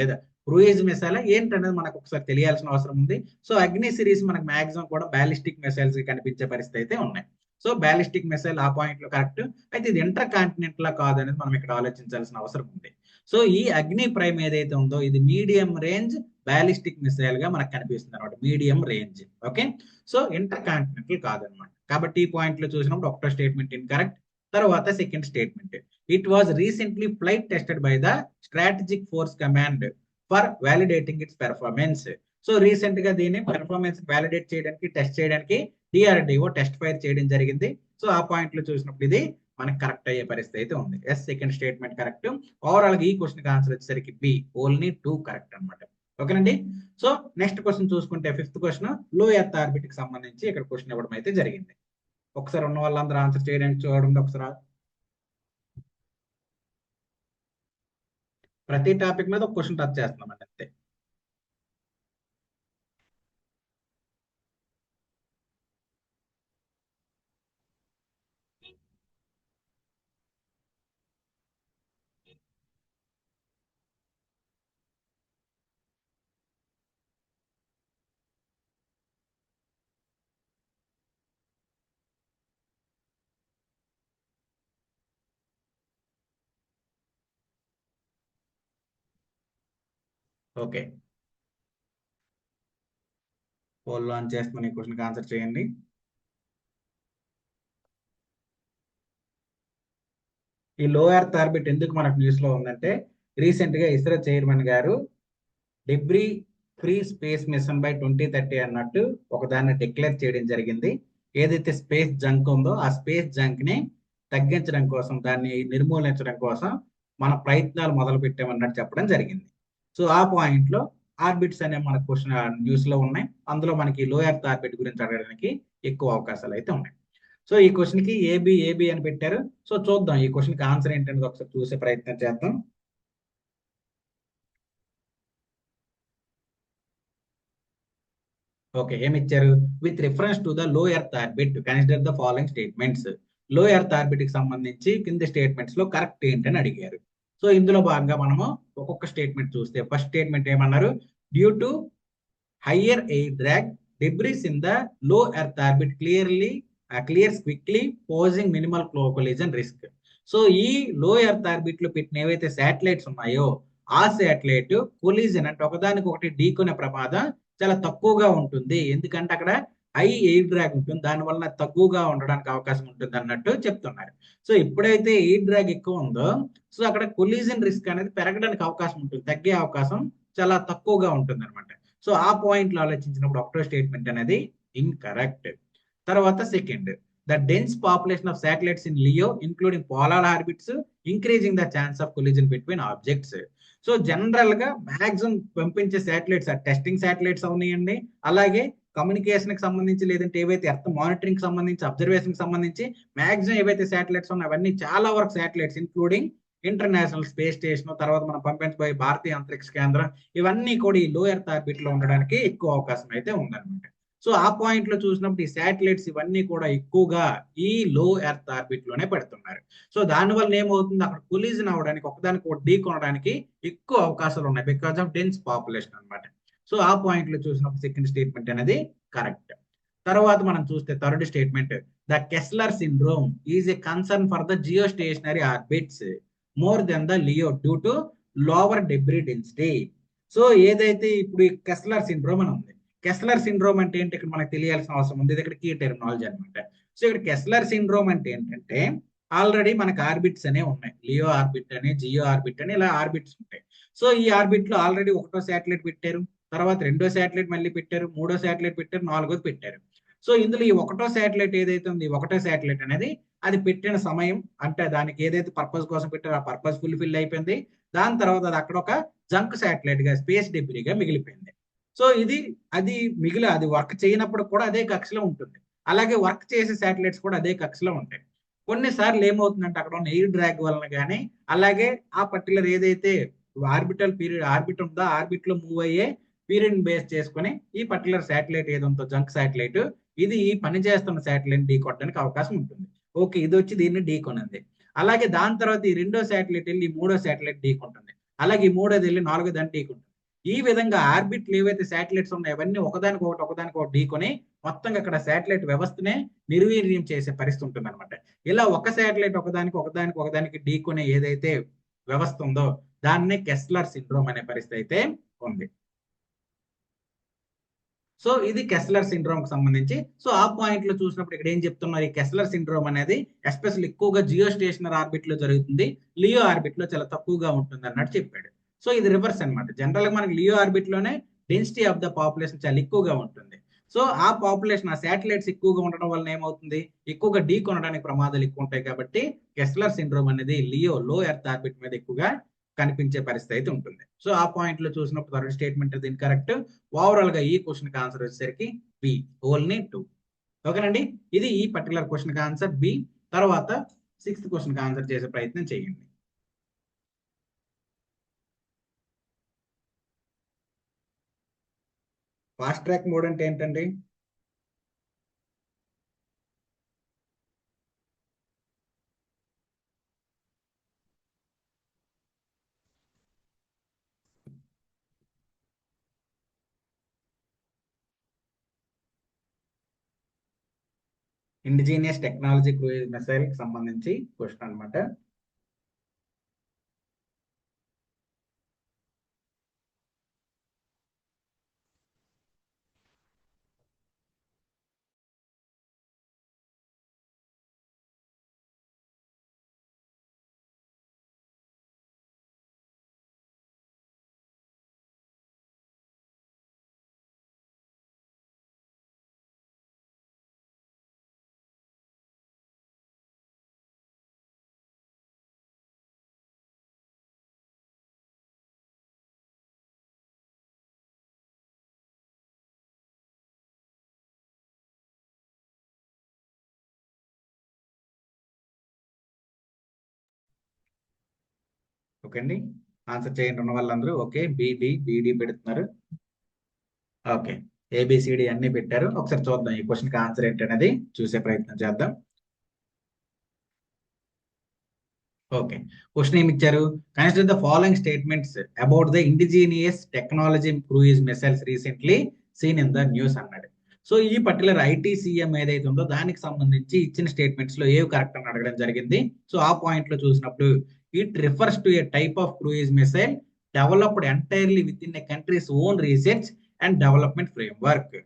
లేదా క్రూయిజ్ మిసైలా ఏంటనేది మనకు ఒకసారి తెలియాల్సిన అవసరం ఉంది. సో అగ్ని సిరీస్ మనకు మాక్సిమం కూడా బాలిస్టిక్ మిసైల్స్ కనిపించే పరిస్థితి అయితే ఉన్నాయి. సో బాలిస్టిక్ మిసైల్ ఆ పాయింట్ లో కరెక్ట్. అయితే ఇది ఇంటర్ కాంటినెంటల్ లా కాదు అనేది మనం ఇక్కడ ఆలోచించాల్సిన అవసరం ఉంది. సో ఈ అగ్ని ప్రైమ్ ఏదైతే ఉందో ఇది మీడియం రేంజ్ బాలిస్టిక్ మిసైల్ గా మనకు కనిపిస్తుంది అనమాట, medium range. Okay, so inter continental కాదనమాట. కాబట్టి ఈ పాయింట్ లో చూసినప్పుడు ఒకటో స్టేట్మెంట్ ఇన్ కరెక్ట్. తర్వాత second statement, it was recently flight tested by the strategic force command for validating it's performance. So recent గా దీన్ని పెర్ఫార్మెన్స్ వ్యాలిడేట్ చేయడానికి, టెస్ట్ చేయడానికి డిఆర్డిఓ టెస్ట్ ఫైర్ చేయడం జరిగింది. సో ఆ పాయింట్ లో చూసినప్పుడు ఇది మనకి కరెక్ట్ అయ్యే పరిస్థితి అయితే ఉంది. Yes, second statement correct. Overall గా ఈ క్వశ్చన్ కి ఆన్సర్ వచ్చేసరికి బి, ఓన్లీ 2 కరెక్ట్ అనమాట. ఓకేనండి. సో నెక్స్ట్ క్వశ్చన్ చూసుకుంటే ఫిఫ్త్ క్వశ్చన్ లో ఎర్త్ ఆర్బిట్ కి సంబంధించి ఇక్కడ క్వశ్చన్ ఇవ్వడం అయితే జరిగింది. ఒకసారి ఉన్న వాళ్ళందరూ ఆన్సర్ చేయడానికి చూడండి ఒకసారి. ప్రతి టాపిక్ మీద ఒక క్వశ్చన్ టచ్ చేస్తున్నామండి అంతే. ఓకే, పోల్ లాంచ్ చేస్తామని ఈ క్వశ్చన్కి ఆన్సర్ చేయండి. ఈ లో ఎర్త్ ఆర్బిట్ ఎందుకు మనకు న్యూస్ లో ఉందంటే, రీసెంట్ గా ఇస్రో చైర్మన్ గారు debris free space machine by 2030 అన్నట్టు ఒక దాన్ని డిక్లేర్ చేయడం జరిగింది. ఏదైతే స్పేస్ జంక్ ఉందో ఆ స్పేస్ జంక్ ని తగ్గించడం కోసం, దాన్ని నిర్మూలించడం కోసం మన ప్రయత్నాలు మొదలు పెట్టామన్నట్టు చెప్పడం జరిగింది. సో ఆ పాయింట్ లో ఆర్బిట్స్ అనే మన క్వశ్చన్ న్యూస్ లో ఉన్నాయి. అందులో మనకి లో ఎర్త్ ఆర్బిట్ గురించి అడగడానికి ఎక్కువ అవకాశాలు అయితే ఉన్నాయి. సో ఈ క్వశ్చన్ కి ఏబి అని పెట్టారు. సో చూద్దాం ఈ క్వశ్చన్ కి ఆన్సర్ ఏంటనేది ఒకసారి చూసే ప్రయత్నం చేద్దాం. ఓకే, ఏమి ఇచ్చారు, with reference to the low earth orbit consider the following statements. లో ఎర్త్ ఆర్బిట్ కి సంబంధించి కింది స్టేట్మెంట్స్ లో కరెక్ట్ ఏంటని అడిగారు. సో ఇందులో భాగంగా మనము ఒక్కొక్క స్టేట్మెంట్ చూస్తే, ఫస్ట్ స్టేట్మెంట్ ఏమన్నారు, due to higher air drag, debris in the low earth orbit clears quickly, posing minimal collision risk. So ఈ లో ఎర్త్ ఆర్బిట్ లో పెట్టిన ఏవైతే శాటిలైట్స్ ఉన్నాయో ఆ శాటిలైట్ కొలిజన్ అంటే ఒకదానికి ఒకటి ఢీకొనే ప్రమాదం చాలా తక్కువగా ఉంటుంది, ఎందుకంటే అక్కడ హై ఎయిర్ డ్రాగ్ ఉంటుంది, దానివల్ల తక్కువగా ఉండడానికి అవకాశం ఉంటుంది అన్నట్టు చెప్తున్నారు. సో ఎప్పుడైతే ఎయిర్ డ్రాగ్ ఎక్కువ ఉందో సో అక్కడ కొలిజన్ రిస్క్ అనేది పెరగడానికి అవకాశం ఉంటుంది, తగ్గే అవకాశం చాలా తక్కువగా ఉంటుంది అనమాట. సో ఆ పాయింట్ లో ఆలోచించినప్పుడు ఒకటో స్టేట్మెంట్ అనేది ఇన్కరెక్ట్. తర్వాత second, the dense population of satellites in Leo including polar orbits increasing the chance of collision between objects. So general గా మాక్సిమం పంపించే శాటిలైట్స్ టెస్టింగ్ శాటిలైట్స్ అవునాయండి, అలాగే కమ్యూనికేషన్ కి సంబంధించి లేదంటే ఏవైతే ఎర్త్ మానిటరింగ్ కి సంబంధించి, అబ్జర్వేషన్ కి సంబంధించి మాక్సిమం ఏవైతే శాటిలైట్స్ ఉన్నాయో అవన్నీ చాలా వరకు satellites including international space station, తర్వాత మనం పంపించబోయే భారతీయ అంతరిక్ష కేంద్రం, ఇవన్నీ కూడా ఈ లో ఎర్త్ ఆర్బిట్ లో ఉండడానికి ఎక్కువ అవకాశం అయితే ఉందన్నమాట. సో ఆ పాయింట్ లో చూసినప్పుడు ఈ శాటిలైట్స్ ఇవన్నీ కూడా ఎక్కువగా ఈ లో ఎర్త్ ఆర్బిట్ లోనే పెడుతున్నారు. సో దానివల్ల ఏమవుతుంది, అక్కడ కొలిజన్ అవడానికి, ఒకదానికి ఒకటి ఢీ కొనడానికి ఎక్కువ అవకాశాలు ఉన్నాయి, బికాస్ ఆఫ్ డెన్స్ పాపులేషన్ అనమాట. సో ఆ పాయింట్ లో చూసినప్పుడు సెకండ్ స్టేట్మెంట్ అనేది కరెక్ట్. తర్వాత మనం చూస్తే third statement, the Kessler syndrome is a concern for the geostationary orbits more than the LEO due to lower debris density. So ఏదైతే ఇప్పుడు ఈ కెస్లర్ సిండ్రోమ్ అని ఉంది, కెస్లర్ సిండ్రోమ్ అంటే ఏంటి ఇక్కడ మనకు తెలియాల్సిన అవసరం ఉంది, ఇది ఇక్కడ కీ టెర్మినాలజీ అనమాట. సో ఇక్కడ కెస్లర్ సిండ్రోమ్ అంటే ఏంటంటే, ఆల్రెడీ మనకు ఆర్బిట్స్ అనే ఉన్నాయి, లియో ఆర్బిట్ అని, జియో ఆర్బిట్ అని, ఇలా ఆర్బిట్స్ ఉంటాయి. సో ఈ ఆర్బిట్ లో ఆల్రెడీ ఒకటో శాటిలైట్ పెట్టారు, తర్వాత రెండో శాటిలైట్ మళ్ళీ పెట్టారు, మూడో శాటిలైట్ పెట్టారు, నాలుగోది పెట్టారు. సో ఇందులో ఈ ఒకటో శాటిలైట్ ఏదైతే ఉంది, ఒకటో శాటిలైట్ అనేది అది పెట్టిన సమయం అంటే దానికి ఏదైతే పర్పస్ కోసం పెట్టారో ఆ పర్పస్ ఫుల్ఫిల్ అయిపోయింది. దాని తర్వాత అది అక్కడ ఒక జంక్ శాటిలైట్ గా స్పేస్ డెబ్రీగా మిగిలిపోయింది. సో అది అది వర్క్ చేయనప్పుడు కూడా అదే కక్షలో ఉంటుంది. అలాగే వర్క్ చేసే శాటిలైట్స్ కూడా అదే కక్షలో ఉంటాయి. కొన్నిసార్లు ఏమవుతుందంటే అక్కడ ఉన్న ఎయిర్ డ్రాగ్ వలన కానీ, అలాగే ఆ పర్టికులర్ ఏదైతే ఆర్బిట్ ఉందో ఆర్బిట్ లో మూవ్ అయ్యే పీరియడ్ బేస్ చేసుకుని ఈ పర్టికులర్ శాటిలైట్ ఏదంతో జంక్ శాటిలైట్ ఇది ఈ పని చేస్తున్న శాటిలైట్ ఢీ కొట్టడానికి అవకాశం ఉంటుంది. ఓకే, ఇది వచ్చి దీన్ని ఢీ కొనింది. అలాగే దాని తర్వాత ఈ రెండో శాటిలైట్ వెళ్ళి ఈ మూడో శాటిలైట్ ఢీ కొంటుంది. అలాగే ఈ మూడోది వెళ్ళి నాలుగో దాన్ని ఢీ కొంటుంది. ఈ విధంగా ఆర్బిట్లు ఏవైతే శాటిలైట్స్ ఉన్నాయో అవన్నీ ఒకదానికొకటి ఢీకొని మొత్తంగా అక్కడ శాటిలైట్ వ్యవస్థనే నిర్వీర్యం చేసే పరిస్థితి ఉంటుంది అనమాట. ఇలా ఒక శాటిలైట్ ఒకదానికి ఢీకొనే ఏదైతే వ్యవస్థ ఉందో దాన్నే కెస్లర్ సిండ్రోమ్ అనే పరిస్థితి అయితే ఉంది. సో ఇది కెస్లర్ సిండ్రోమ్ కి సంబంధించి. సో ఆ పాయింట్ లో చూసినప్పుడు ఇక్కడ ఏం చెప్తున్నారు, ఈ కెస్లర్ సిండ్రోమ్ అనేది ఎస్పెషల్ ఎక్కువగా జియో స్టేషనరీ ఆర్బిట్ లో జరుగుతుంది, లియో ఆర్బిట్ లో చాలా తక్కువగా ఉంటుంది అన్నట్టు చెప్పాడు. సో ఇది రివర్స్ అనమాట. జనరల్ గా మనకి లియో ఆర్బిట్ లోనే డెన్సిటీ ఆఫ్ ద పాపులేషన్ చాలా ఎక్కువగా ఉంటుంది. సో ఆ పాపులేషన్ ఆ శాటిలైట్స్ ఎక్కువగా ఉండడం వల్ల ఏమవుతుంది, ఎక్కువగా ఢీ కొనడానికి ప్రమాదాలు ఎక్కువ ఉంటాయి. కాబట్టి కెస్లర్ సిండ్రోమ్ అనేది లో ఎర్త్ ఆర్బిట్ మీద ఎక్కువగా కనిపించే పరిస్థితి అయితే ఉంటుంది. సో ఆ పాయింట్ లో చూసినప్పుడు థర్డ్ స్టేట్మెంట్ ఇది కరెక్ట్. ఓవరాల్ గా ఈ క్వశ్చన్ కి ఆన్సర్ వచ్చేసరికి బి, ఓన్లీ 2. ఓకేనండి, ఇది ఈ పర్టికులర్ క్వశ్చన్ కి ఆన్సర్ బి. తర్వాత 6th క్వశ్చన్ కి ఆన్సర్ చేసే ప్రయత్నం చేయండి. ఫాస్ట్ ట్రాక్ మోడ్ అంటే ఏంటండి? ఇండిజీనియస్ టెక్నాలజీ క్రూయిజ్ మిసైల్ కి సంబంధించి క్వశ్చన్ అనమాట. ఓకే అండి, ఆన్సర్ చేయండి ఉన్న వాళ్ళందరూ. ఓకే, బిడి పెడుతున్నారు. ఓకే, ఏబిసిడి అన్ని పెట్టారు. ఒకసారి చూద్దాం ఈ క్వశ్చన్ కి ఆన్సర్ ఏంటనేది చూసే ప్రయత్నం చేద్దాం. ఓకే, క్వశ్చన్ ఏమి ఇచ్చారు, consider the following statements about the indigenous technology cruise missiles recently scene in the news అన్నాడు. సో ఈ పర్టికులర్ ఐటీసీఎం ఏదైతే ఉందో దానికి సంబంధించి ఇచ్చిన స్టేట్మెంట్స్ లో ఏవి కరెక్ట్ అని అడగడం జరిగింది. సో ఆ పాయింట్ లో చూసినప్పుడు it refers to A type of cruise missile developed entirely with in a countries own research and development framework.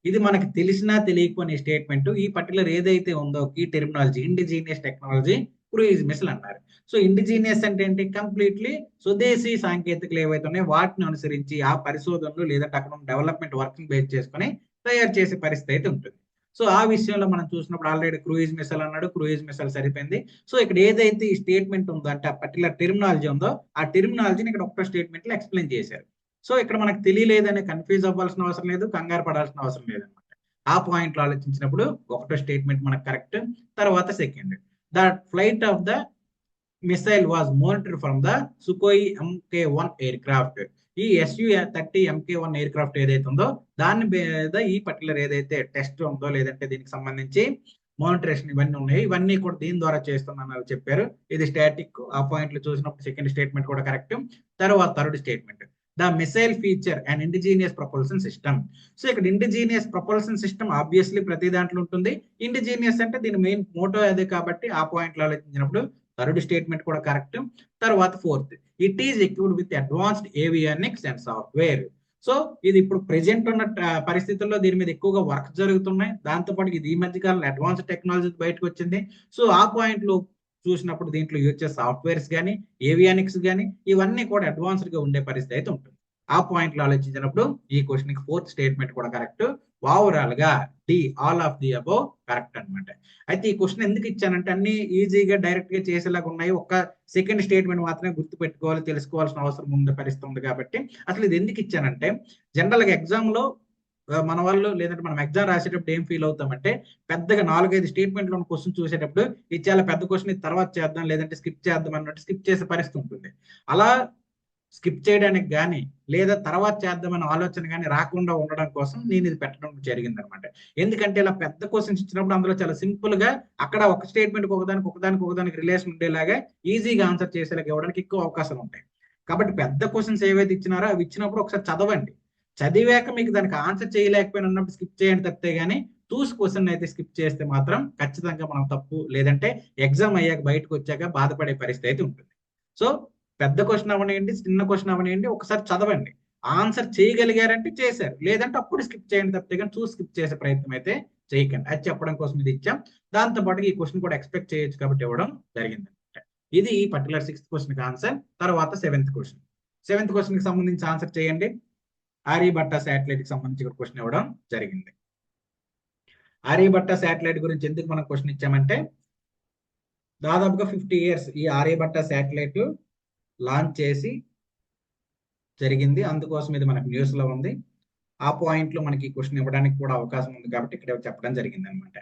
ఇది మనకి తెలిసినా తెలియకపోయిన స్టేట్మెంట్. ఈ పర్టికులర్ ఏదైతే ఉందో ఈ terminology indigenous technology cruise missile అన్నారు. సో ఇండిజీనియస్ అంటే ఏంటి, కంప్లీట్లీ స్వదేశీ సాంకేతికలు ఏవైతే ఉన్నాయో వాటిని అనుసరించి ఆ పరిశోధనలు లేదంటే అక్కడ డెవలప్మెంట్ వర్క్ బేస్ చేసుకుని తయారు చేసే పరిస్థితి అయితే ఉంటుంది. సో ఆ విషయంలో మనం చూసినప్పుడు ఆల్రెడీ క్రూయిజ్ మిసైల్ అన్నాడు, క్రూయిజ్ మిసైల్ సరిపోయింది. సో ఇక్కడ ఏదైతే ఈ స్టేట్మెంట్ ఉందో అంటే ఆ పర్టికులర్ టెర్మినాలజీ ఉందో ఆ టెర్మినాలజీని ఇక్కడ ఒక్క స్టేట్మెంట్ లో ఎక్స్ప్లెయిన్ చేశారు. సో ఇక్కడ మనకు తెలియలేదని కన్ఫ్యూజ్ అవ్వాల్సిన అవసరం లేదు, కంగారు పడాల్సిన అవసరం లేదనమాట. ఆ పాయింట్ లో ఆలోచించినప్పుడు ఒకటో స్టేట్మెంట్ మనకు కరెక్ట్. తర్వాత second, the flight of the missile was monitored from the Sukhoi MK1 aircraft. ఈ Su-30 MK1 ఎయిర్ క్రాఫ్ట్ ఏదైతే ఉందో దాని మీద ఈ పర్టికులర్ ఏదైతే టెస్ట్ ఉందో లేదంటే దీనికి సంబంధించి మానిటరేషన్ ఇవన్నీ ఉన్నాయి, ఇవన్నీ కూడా దీని ద్వారా చేస్తున్నాను చెప్పారు. ఇది స్టాటిక్. ఆ పాయింట్ లో చూసినప్పుడు సెకండ్ స్టేట్మెంట్ కూడా కరెక్ట్. తర్వాత third statement, the missile feature and indigenous propulsion system. So ఇక్కడ ఇండిజీనియస్ ప్రొపల్షన్ సిస్టమ్ ఆబ్వియస్లీ ప్రతి దాంట్లో ఉంటుంది. ఇండిజీనియస్ అంటే దీని మెయిన్ మోటో అదే కాబట్టి ఆ పాయింట్ లో ఆలోచించినప్పుడు థర్డ్ స్టేట్మెంట్ కూడా కరెక్ట్. తర్వాత fourth, it is equipped with advanced avionics and software. So ఇది ఇప్పుడు ప్రెజెంట్ ఉన్న పరిస్థితుల్లో దీని మీద ఎక్కువగా వర్క్ జరుగుతున్నాయి. దాంతోపాటు ఇది ఈ మధ్య కాలంలో అడ్వాన్స్ టెక్నాలజీ బయటకు వచ్చింది. సో ఆ పాయింట్ లో చూసినప్పుడు దీంట్లో యూజ్ చేసే సాఫ్ట్వేర్స్ కానీ ఏవియానిక్స్ కానీ ఇవన్నీ కూడా అడ్వాన్స్డ్ గా ఉండే పరిస్థితి అయితే ఉంటుంది. ఆ పాయింట్ లో ఆలోచించినప్పుడు ఈ క్వశ్చన్ కి ఫోర్త్ స్టేట్మెంట్ కూడా కరెక్ట్. ఓవరాల్ గా D all of the above correct అన్నమాట. అయితే ఈ క్వశ్చన్ ఎందుకు ఇచ్చానంటే అన్ని ఈజీగా డైరెక్ట్ గా చేసేలాగా ఉన్నాయి. ఒక్క సెకండ్ స్టేట్మెంట్ మాత్రమే గుర్తు పెట్టుకోవాలి, తెలుసుకోవాల్సిన అవసరం ఉంది పరిస్థితి ఉంది కాబట్టి అసలు ఇది ఎందుకు ఇచ్చానంటే జనరల్ గా ఎగ్జామ్ లో మన వాళ్ళు లేదంటే మనం ఎగ్జామ్ రాసేటప్పుడు ఏం ఫీల్ అవుతామంటే పెద్దగా 4-5 స్టేట్మెంట్లు ఉన్న క్వశ్చన్ చూసేటప్పుడు ఇది చాలా పెద్ద క్వశ్చన్, ఇది తర్వాత చేద్దాం లేదంటే స్కిప్ చేద్దాం అన్నట్టు స్కిప్ చేసే పరిస్థితి ఉంటుంది. అలా స్కిప్ చేయడానికి కానీ లేదా తర్వాత చేద్దామనే ఆలోచన కానీ రాకుండా ఉండడం కోసం నేను ఇది పెట్టడం జరిగింది అనమాట. ఎందుకంటే ఇలా పెద్ద క్వశ్చన్స్ ఇచ్చినప్పుడు అందులో చాలా సింపుల్ గా అక్కడ ఒక స్టేట్మెంట్ ఒకదానికి రిలేషన్ ఉండేలాగా ఈజీగా ఆన్సర్ చేసేలాగా ఇవ్వడానికి ఎక్కువ అవకాశాలు ఉంటాయి. కాబట్టి పెద్ద క్వశ్చన్స్ ఏవైతే ఇచ్చినారో అవి ఇచ్చినప్పుడు ఒకసారి చదవండి. చదివాక మీకు దానికి ఆన్సర్ చేయలేకపోయినా ఉన్నప్పుడు స్కిప్ చేయండి తప్పితే గానీ చూసి క్వశ్చన్ అయితే స్కిప్ చేస్తే మాత్రం ఖచ్చితంగా మనం తప్పు లేదంటే ఎగ్జామ్ అయ్యాక బయటకు వచ్చాక బాధపడే పరిస్థితి అయితే ఉంటుంది. సో పెద్ద క్వశ్చన్ అవనియండి, చిన్న క్వశ్చన్ అవనియండి, ఒకసారి చదవండి. ఆన్సర్ చేయగలిగారంటే చేశారు, లేదంటే అప్పుడు స్కిప్ చేయండి తప్పితే కానీ చూసి స్కిప్ చేసే ప్రయత్నం అయితే చేయకండి. అది చెప్పడం కోసం ఇది ఇచ్చాం. దాంతో పాటు ఈ క్వశ్చన్ కూడా ఎక్స్పెక్ట్ చేయొచ్చు కాబట్టి ఇవ్వడం జరిగింది అనమాట. ఇది ఈ పర్టికులర్ 6th క్వశ్చన్ ఆన్సర్. తర్వాత 7th క్వశ్చన్. 7th క్వశ్చన్ కి సంబంధించి ఆన్సర్ చేయండి. ఆర్యభట్ట శాటిలైట్ కి సంబంధించి క్వశ్చన్ ఇవ్వడం జరిగింది. ఆర్యభట్ట శాటిలైట్ గురించి ఎందుకు మనం క్వశ్చన్ ఇచ్చామంటే దాదాపుగా 50 years ఈ ఆర్యభట్ట శాటిలైట్ లాంచ్ చేసి జరిగింది. అందుకోసం ఇది మనకు న్యూస్ లో ఉంది. ఆ పాయింట్ లో మనకి క్వశ్చన్ ఇవ్వడానికి కూడా అవకాశం ఉంది కాబట్టి ఇక్కడ చెప్పడం జరిగింది అనమాట.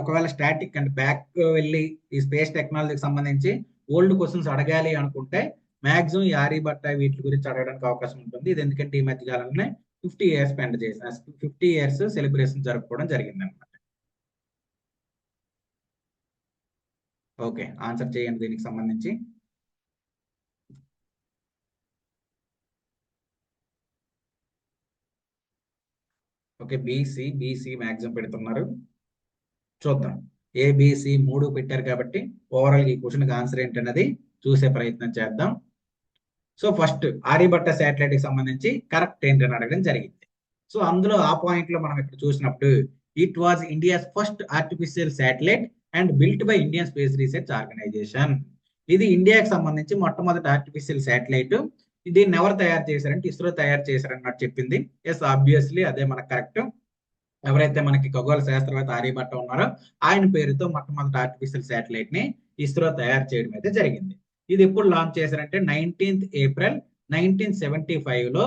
ఒకవేళ స్టాటిక్ అంటే బ్యాక్ వెళ్ళి ఈ స్పేస్ టెక్నాలజీకి సంబంధించి ఓల్డ్ క్వశ్చన్స్ అడగాలి అనుకుంటే మాక్సిమం ఈ ఆర్యభట్ట వీటి గురించి అడగడానికి అవకాశం ఉంటుంది. ఇది ఎందుకంటే ఈ మధ్య కాలంలోనే 50 years స్పెండ్ చేసిన 50 years సెలబ్రేషన్ జరుపుకోవడం జరిగింది అనమాట. ఓకే, ఆన్సర్ చేయండి దీనికి సంబంధించి. ఓకే, బీసీ మాక్సిమం పెడుతున్నారు. చూద్దాం. ఏబిసి 3 పెట్టారు కాబట్టి ఓవరాల్ ఈ క్వశ్చన్ ఆన్సర్ ఏంటన్నది చూసే ప్రయత్నం చేద్దాం. సో ఫస్ట్ ఆర్యభట్ట శాటిలైట్ కి సంబంధించి కరెక్ట్ ఏంటని అడగడం జరిగింది. సో అందులో ఆ పాయింట్ లో మనం ఇక్కడ చూసినప్పుడు it was India's first artificial satellite and built by Indian Space Research Organisation. ఇది ఇండియాకి సంబంధించి మొట్టమొదటి ఆర్టిఫిషియల్ శాటిలైట్. దీన్ని ఎవరు తయారు చేశారంటే ఇస్రో తయారు చేశారన్నట్టు చెప్పింది. ఎస్, ఆబ్వియస్లీ అదే మనకు కరెక్ట్. ఎవరైతే మనకి ఖగోళ శాస్త్రవేత్త ఆర్యభట్ట ఉన్నారో ఆయన పేరుతో మొట్టమొదటి ఆర్టిఫిషియల్ శాటిలైట్ ని ఇస్రో తయారు చేయడం అయితే జరిగింది. ఇది ఎప్పుడు లాంచ్ చేశారంటే 19th April 1975 లో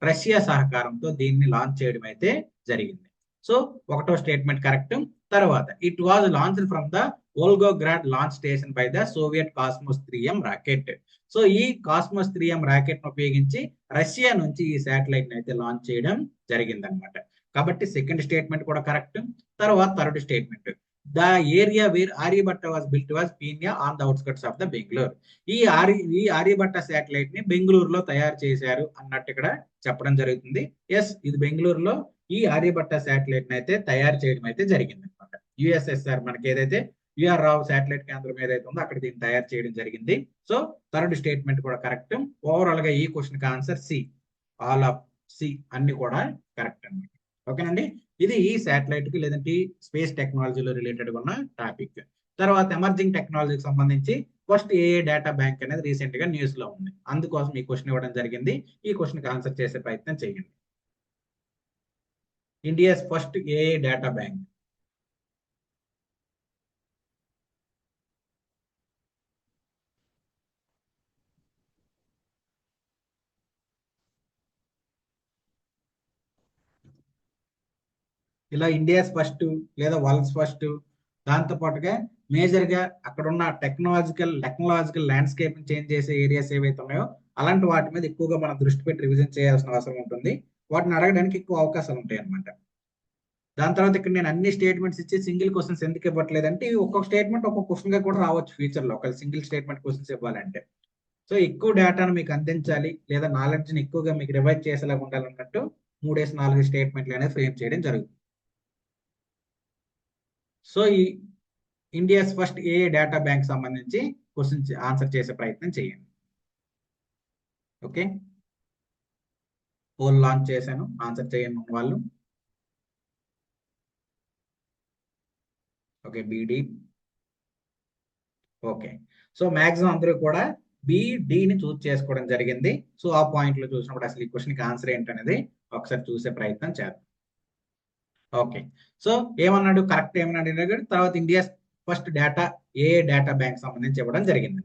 రష్యా సహకారంతో దీన్ని లాంచ్ చేయడం అయితే జరిగింది. సో ఒకటో స్టేట్మెంట్ కరెక్ట్. తర్వాత it was launched from the Volgograd launch station by the Soviet cosmos 3M rocket. So ఈ కాస్మోస్ 3M రాకెట్ ను ఉపయోగించి రష్యా నుంచి ఈ శాటిలైట్ ని అయితే లాంచ్ చేయడం జరిగింది అనమాట. కాబట్టి సెకండ్ స్టేట్మెంట్ కూడా కరెక్ట్. తర్వాత third statement the area where Aryabhata was built was Peenya on the outskirts of the Bengaluru. ఈ ఆర్యభట్ట శాటిలైట్ ని బెంగళూరులో తయారు చేశారు అన్నట్టు ఇక్కడ చెప్పడం జరుగుతుంది. ఎస్, ఇది బెంగళూరులో ఈ ఆర్యభట్ట శాటిలైట్ ని అయితే తయారు చేయడం అయితే జరిగింది అనమాట. యుఎస్ఎస్ఆర్ మనకి ఏదైతే యుఆర్ రావు శాటిలైట్ కేంద్రం ఏదైతే ఉందో అక్కడ దీన్ని తయారు చేయడం జరిగింది. సో థర్డ్ స్టేట్మెంట్ కూడా కరెక్ట్. ఓవరాల్ గా ఈ క్వశ్చన్ కి answer C, all of C అన్ని కూడా కరెక్ట్ అన్నమాట. ఓకేనండి, ఇది ఈ శాటిలైట్ కి లేదంటే స్పేస్ టెక్నాలజీలో రిలేటెడ్ ఉన్న టాపిక్. తర్వాత ఎమర్జింగ్ టెక్నాలజీకి సంబంధించి ఫస్ట్ ఏ డేటా బ్యాంక్ అనేది రీసెంట్ గా న్యూస్ లో ఉంది. అందుకోసం ఈ క్వశ్చన్ ఇవ్వడం జరిగింది. ఈ క్వశ్చన్ కి ఆన్సర్ చేసే ప్రయత్నం చేయండి. India's first a data bank. ఇలా ఇండియాస్ ఫస్ట్ లేదా వరల్డ్స్ ఫస్ట్, దాంతో పాటుగా మేజర్ గా అక్కడ ఉన్న టెక్నాలజికల్ ల్యాండ్స్కేప్ చేంజ్ చేసే ఏరియాస్ ఏవైతే ఉన్నాయో అలాంటి వాటి మీద ఎక్కువగా మనం దృష్టి పెట్టి రివిజన్ చేయాల్సిన అవసరం ఉంటుంది. వాటిని అడగడానికి ఎక్కువ అవకాశాలు ఉంటాయి అనమాట. దాని తర్వాత ఇక్కడ నేను అన్ని స్టేట్మెంట్స్ ఇచ్చి సింగిల్ క్వశ్చన్స్ ఎందుకు ఇవ్వట్లేదంటే ఒక్కొక్క స్టేట్మెంట్ ఒక్కొక్క క్వశ్చన్ గా కూడా రావచ్చు ఫ్యూచర్ లో ఒక సింగిల్ స్టేట్మెంట్ క్వశ్చన్స్ ఇవ్వాలంటే. సో ఎక్కువ డేటాను మీకు అందించాలి లేదా నాలెడ్జ్ ని ఎక్కువగా మీకు రివైజ్ చేసేలాగా ఉండాలన్నట్టు 3-4 స్టేట్మెంట్లు అనేది ఫ్రేమ్ చేయడం జరుగుతుంది. సో ఈ India's first a data bank సంబంధించి క్వశ్చన్ ఆన్సర్ చేసే ప్రయత్నం చేయండి. ఓకే, పోల్ లాంచ్ చేశాను, ఆన్సర్ చేయండి వాళ్ళు. ఓకే, బీడి. ఓకే, సో మాక్సిమం అందరూ కూడా బిడిని చూస్ చేసుకోవడం జరిగింది. సో ఆ పాయింట్ లో చూసినప్పుడు అసలు ఈ క్వశ్చన్కి ఆన్సర్ ఏంటనేది ఒకసారి చూసే ప్రయత్నం చేద్దాం. ఓకే, సో ఏమన్నాడు, కరెక్ట్ ఏమన్నాడు అడిగాడు. తర్వాత India first data a data bank సంబంధించి ఇవ్వడం జరిగింది.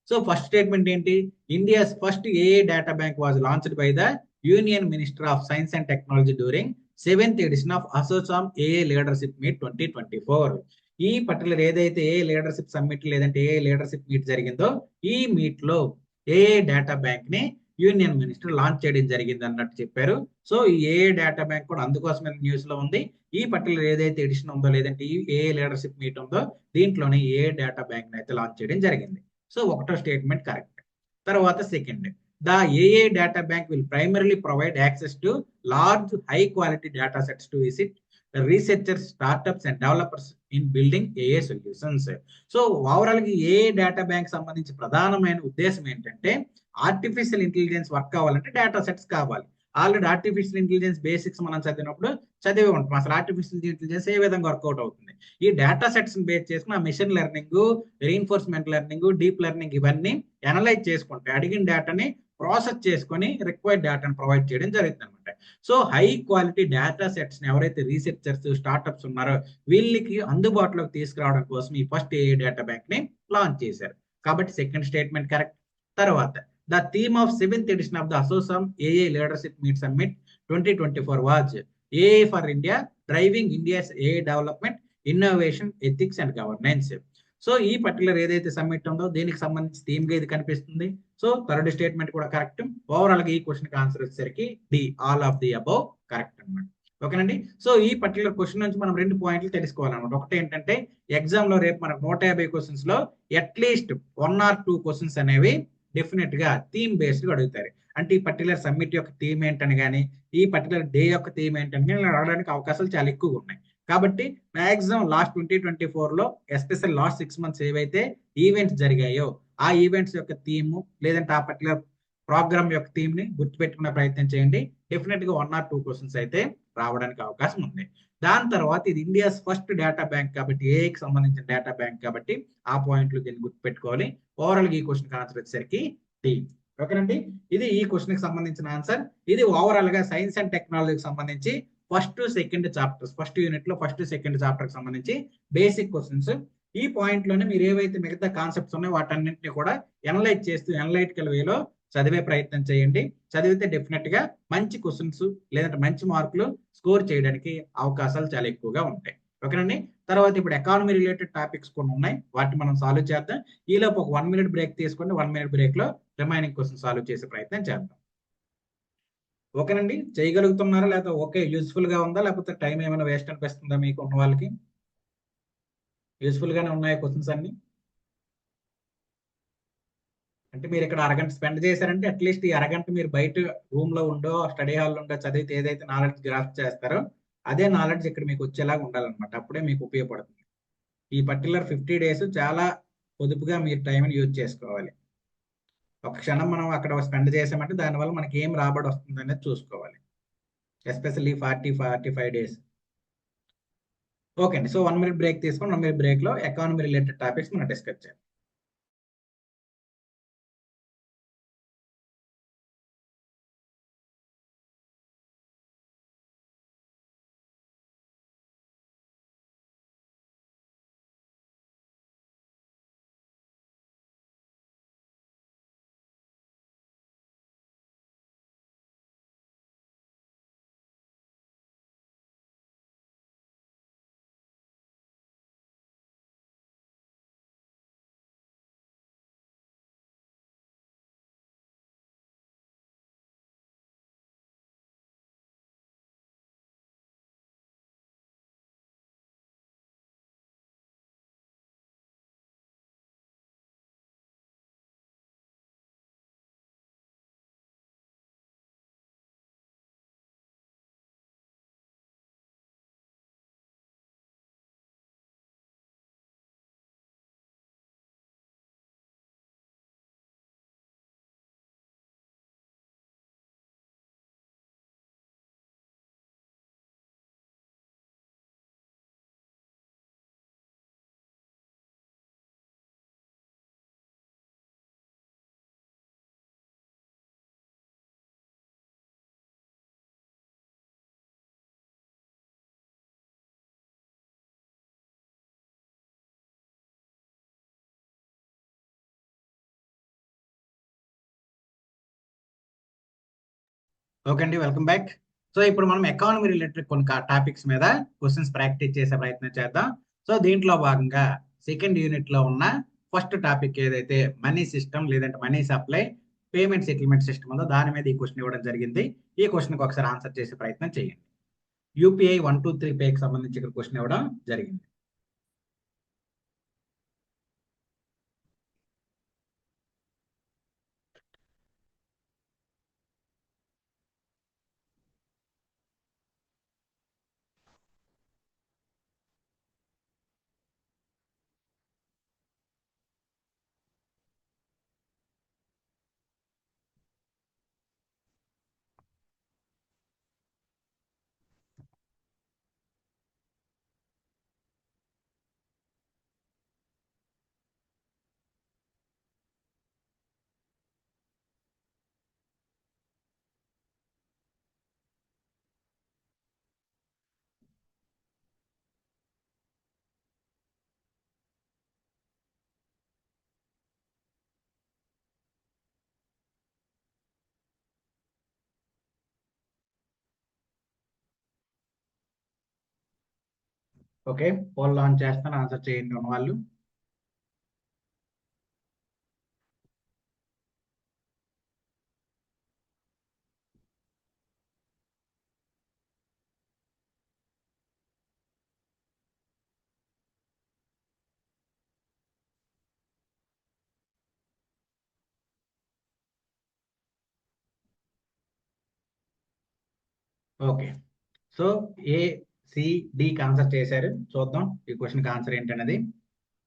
సో ఫస్ట్ స్టేట్మెంట్ ఏంటి, India's first a data bank was launched by the union minister of science and technology during 7th edition of ASSOCHAM a leadership meet 2024. ఈ పర్టికులర్ ఏదైతే ఏ లీడర్షిప్ సమ్మిట్ లేదంటే ఏ లీడర్షిప్ మీట్ జరిగిందో ఈ మీట్ లో ఏ డేటా బ్యాంక్ ని యూనియన్ మినిస్టర్ లాంచ్ చేయడం జరిగింది అన్నట్టు చెప్పారు. సో ఈ ఏ డేటా బ్యాంక్ కూడా అందుకోసమే న్యూస్ లో ఉంది. ఈ పర్టికులర్ ఏదైతే ఎడిషన్ ఉందో లేదంటే ఈ ఏ లీడర్షిప్ మీట్ ఉందో దీంట్లోనే ఏ డేటా బ్యాంక్ అయితే లాంచ్ చేయడం జరిగింది. సో ఒకటో స్టేట్మెంట్ కరెక్ట్. తర్వాత సెకండ్, ద ఏఏ data bank will primarily provide access to large high quality data sets to visit researchers, startups and developers in building ఏఏ సొల్యూషన్స్. సో ఓవరాల్ గా ఏ డేటా బ్యాంక్ సంబంధించి ప్రధానమైన ఉద్దేశం ఏంటంటే ఆర్టిఫిషియల్ ఇంటెలిజెన్స్ వర్క్ కావాలంటే డేటా సెట్స్ కావాలి. ఆల్రెడీ ఆర్టిఫిషియల్ ఇంటెలిజెన్స్ బేసిక్స్ మనం చదివినప్పుడు చదివి ఉంటాం అసలు ఆర్టిఫిషియల్ ఇంటెలిజెన్స్ ఏ విధంగా వర్కౌట్ అవుతుంది. ఈ డేటా సెట్స్ బేస్ చేసుకుని ఆ machine learning, reinforcement learning, deep learning ఇవన్నీ అనలైజ్ చేసుకుంటే అడిగిన డేటాని ప్రాసెస్ చేసుకొని రిక్వైర్డ్ డేటాను ప్రొవైడ్ చేయడం జరుగుతుంది అనమాట. So high quality data sets ని ఎవరైతే రీసెర్చర్స్, స్టార్ట్అప్స్ ఉన్నారో వీళ్ళకి అందుబాటులోకి తీసుకురావడం కోసం ఈ ఫస్ట్ ఏ డేటా బ్యాంక్ ని లాంచ్ చేశారు. కాబట్టి సెకండ్ స్టేట్మెంట్ కరెక్ట్. తర్వాత the theme of 7th edition of the ASSOCHAM AA leadership meet summit 2024 was AI for India driving India's AI development, innovation, ethics and governance. So ఈ పర్టికులర్ ఏదైతే సమ్మిట్ ఉందో దీనికి సంబంధించి థీమ్ గా ఇది కనిపిస్తుంది. సో థర్డ్ స్టేట్మెంట్ కూడా కరెక్ట్. ఓవరాల్ గా ఈ క్వశ్చన్ కి ఆన్సర్ వచ్చేసరికి D, all of the above correct అనమాట. ఓకేనండి. సో ఈ పర్టికులర్ క్వశ్చన్ నుంచి మనం 2 పాయింట్లు తెలుసుకోవాలన్నమాట. ఒకటి ఏంటంటే ఎగ్జామ్ లో రేపు మనకు 150 క్వశ్చన్స్ లో అట్లీస్ట్ 1 or 2 క్వశ్చన్స్ అనేవి డెఫినెట్ గా థీమ్ బేస్డ్ గా అడుగుతారు. అంటే ఈ పర్టికులర్ సమ్మిట్ యొక్క థీమ్ ఏంటని కానీ ఈ పర్టికులర్ డే యొక్క థీమ్ ఏంటని కానీ అడగడానికి అవకాశాలు చాలా ఎక్కువగా ఉన్నాయి. కాబట్టి మాక్సిమం లాస్ట్ 2024 లో ఎస్పెషల్ లాస్ట్ 6 months ఏవైతే ఈవెంట్స్ జరిగాయో ఆ ఈవెంట్స్ యొక్క థీమ్ లేదంటే ఆ పర్టికులర్ ప్రోగ్రామ్ యొక్క థీమ్ ని గుర్తుపెట్టుకునే ప్రయత్నం చేయండి. డెఫినెట్ గా 1 or 2 క్వశ్చన్స్ అయితే రావడానికి అవకాశం ఉంది. దాని తర్వాత ఇది ఇండియాస్ ఫస్ట్ డేటా బ్యాంక్ కాబట్టి ఏఐకి సంబంధించిన డేటా బ్యాంక్ కాబట్టి ఆ పాయింట్లు దీన్ని గుర్తుపెట్టుకోవాలి. ఓవరాల్ గా ఈ క్వశ్చన్ ఆన్సర్ వచ్చేసరికి డి. ఓకేనండి, ఇది ఈ క్వశ్చన్ కి సంబంధించిన ఆన్సర్. ఇది ఓవరాల్ గా సైన్స్ అండ్ టెక్నాలజీకి సంబంధించి first second chapters, first unit లో ఫస్ట్ సెకండ్ చాప్టర్ కి సంబంధించి బేసిక్ క్వశ్చన్స్. ఈ పాయింట్ లోనే మీరు ఏవైతే మిగతా కాన్సెప్ట్స్ ఉన్నాయో వాటన్నింటినీ కూడా ఎనలైజ్ చేస్తూ ఎనలైటికల్ వేలో చదివే ప్రయత్నం చేయండి. చదివితే డెఫినెట్ గా మంచి క్వశ్చన్స్ లేదంటే మంచి మార్కులు స్కోర్ చేయడానికి అవకాశాలు చాలా ఎక్కువగా ఉంటాయి. ఓకేనండి. తర్వాత ఇప్పుడు ఎకానమీ రిలేటెడ్ టాపిక్స్ కొన్ని ఉన్నాయి, వాటిని మనం సాల్వ్ చేద్దాం. ఈలోపు ఒక 1 minute బ్రేక్ తీసుకోండి. 1 minute బ్రేక్ లో రిమైనింగ్ క్వశ్చన్ సాల్వ్ చేసే ప్రయత్నం చేద్దాం. ఓకేనండి, చేయగలుగుతున్నారా లేదా? ఓకే, యూస్ఫుల్ గా ఉందా లేకపోతే టైం ఏమైనా వేస్ట్ అనిపిస్తుందా మీకు ఉన్న వాళ్ళకి? యూస్ఫుల్ గానే ఉన్నాయి క్వశ్చన్స్ అన్ని. అంటే మీరు ఇక్కడ అరగంట స్పెండ్ చేశారంటే అట్లీస్ట్ ఈ అరగంట మీరు బయట రూమ్ లో ఉండో స్టడీ హాల్ ఉండో చదివితే ఏదైతే నాలెడ్జ్ గ్రాస్ప్ చేస్తారో అదే నాలెడ్జ్ ఇక్కడ మీకు వచ్చేలాగా ఉండాలన్నమాట. అప్పుడే మీకు ఉపయోగపడుతుంది. ఈ పర్టికులర్ 50 days చాలా పొదుపుగా మీరు టైంని యూజ్ చేసుకోవాలి. ఒక క్షణం మనం అక్కడ స్పెండ్ చేసామంటే దానివల్ల మనకి ఏం రాబడి వస్తుంది అనేది చూసుకోవాలి. Especially 45 days. ఓకే అండి, సో 1 minute బ్రేక్ తీసుకొని 1 minute బ్రేక్ లో ఎకానమీ రిలేటెడ్ టాపిక్స్ మనం డిస్కస్ చేద్దాం. ఓకే అండి, వెల్కమ్ బ్యాక్. సో ఇప్పుడు మనం ఎకానమీ రిలేటెడ్ కొన్ని టాపిక్స్ మీద క్వశ్చన్స్ ప్రాక్టీస్ చేసే ప్రయత్నం చేద్దాం. సో దీంట్లో భాగంగా సెకండ్ యూనిట్ లో ఉన్న ఫస్ట్ టాపిక్ ఏదైతే మనీ సిస్టమ్ లేదంటే money supply payment settlement system ఉందో దాని మీద ఈ క్వశ్చన్ ఇవ్వడం జరిగింది. ఈ క్వశ్చన్కి ఒకసారి ఆన్సర్ చేసే ప్రయత్నం చేయండి. యూపీఐ 123 పేకి సంబంధించి ఇక్కడ క్వశ్చన్ ఇవ్వడం జరిగింది. ఓకే, పోల్ లాంచ్ చేస్తాను, ఆన్సర్ చేయండి ఉన్న వాళ్ళు. ఓకే, సో ఏ సి డికి ఆన్సర్ చేశారు. చూద్దాం ఈ క్వశ్చన్కి ఆన్సర్ ఏంటన్నది.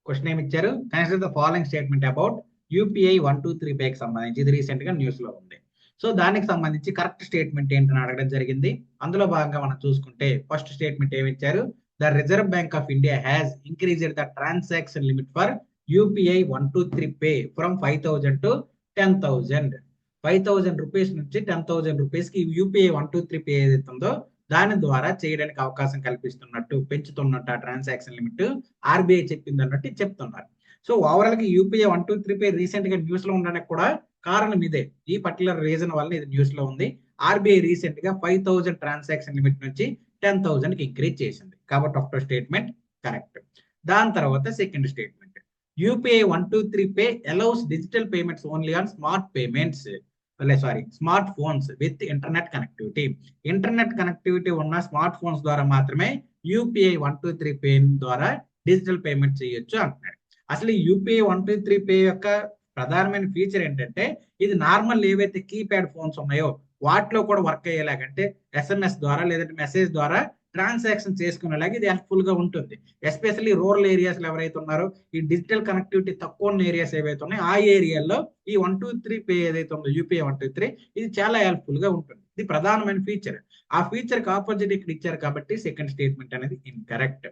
క్వశ్చన్ ఏమి ఇచ్చారు? Consider the following statement about UPI 123 పేకి సంబంధించి. ఇది రీసెంట్ గా న్యూస్ లో ఉంది. సో దానికి సంబంధించి కరెక్ట్ స్టేట్మెంట్ ఏంటని అడగడం జరిగింది. అందులో భాగంగా మనం చూసుకుంటే ఫస్ట్ స్టేట్మెంట్ ఏమి ఇచ్చారు? The reserve bank of India has increased the transaction limit for UPI 123 pay from 5,000 to 10,000. 5,000 rupees నుంచి 10,000 రూపీస్ కి యూపీఐ 123 పే ఏదైతే ఉందో దాని ద్వారా చేయడానికి అవకాశం కల్పిస్తున్నట్టు, పెంచుతున్నట్టు ఆ ట్రాన్సాక్షన్ లిమిట్ ఆర్బీఐ చెప్పింది అన్నట్టు చెప్తున్నారు. సో ఓవరాల్ గా యూపీఐ 123 పే రీసెంట్ గా న్యూస్ లో ఉండడానికి కూడా కారణం ఇదే. ఈ పర్టికులర్ రీజన్ వల్ల ఇది న్యూస్ లో ఉంది. ఆర్బీఐ రీసెంట్ గా 5,000 ట్రాన్సాక్షన్ లిమిట్ నుంచి 10,000 కి ఇంక్రీజ్ చేసింది. కాబట్టి ఒక స్టేట్మెంట్ కరెక్ట్. దాని తర్వాత second statement, UPI 123 pay allows digital payments only on smart payments, smart phones with internet connectivity. Internet connectivity ఉన్న స్మార్ట్ ఫోన్స్ ద్వారా మాత్రమే యూపీఐ 123 పే ద్వారా డిజిటల్ పేమెంట్ చేయొచ్చు అంటున్నాడు. అసలు ఈ యూపీఐ 123 పే యొక్క ప్రధానమైన ఫీచర్ ఏంటంటే ఇది నార్మల్ ఏవైతే కీప్యాడ్ ఫోన్స్ ఉన్నాయో వాటిలో కూడా వర్క్ అయ్యేలాగంటే ఎస్ఎంఎస్ ద్వారా లేదంటే మెసేజ్ ద్వారా ట్రాన్సాక్షన్ చేసుకునేలాగా ఇది హెల్ప్ఫుల్ గా ఉంటుంది. ఎస్పెషల్లీ రూరల్ ఏరియాస్ లో ఎవరైతే ఉన్నారో ఈ డిజిటల్ కనెక్టివిటీ తక్కువ ఉన్న ఏరియాస్ ఏవైతే ఉన్నాయో ఆ ఏరియాలో ఈ 123 పే ఏదైతే ఉందో యూపీఐ 123 ఇది చాలా హెల్ప్ఫుల్ గా ఉంటుంది. ఇది ప్రధానమైన ఫీచర్. ఆ ఫీచర్ కి ఆపోజిట్ ఇక్కడ ఇచ్చారు కాబట్టి సెకండ్ స్టేట్మెంట్ అనేది ఇన్కరెక్ట్.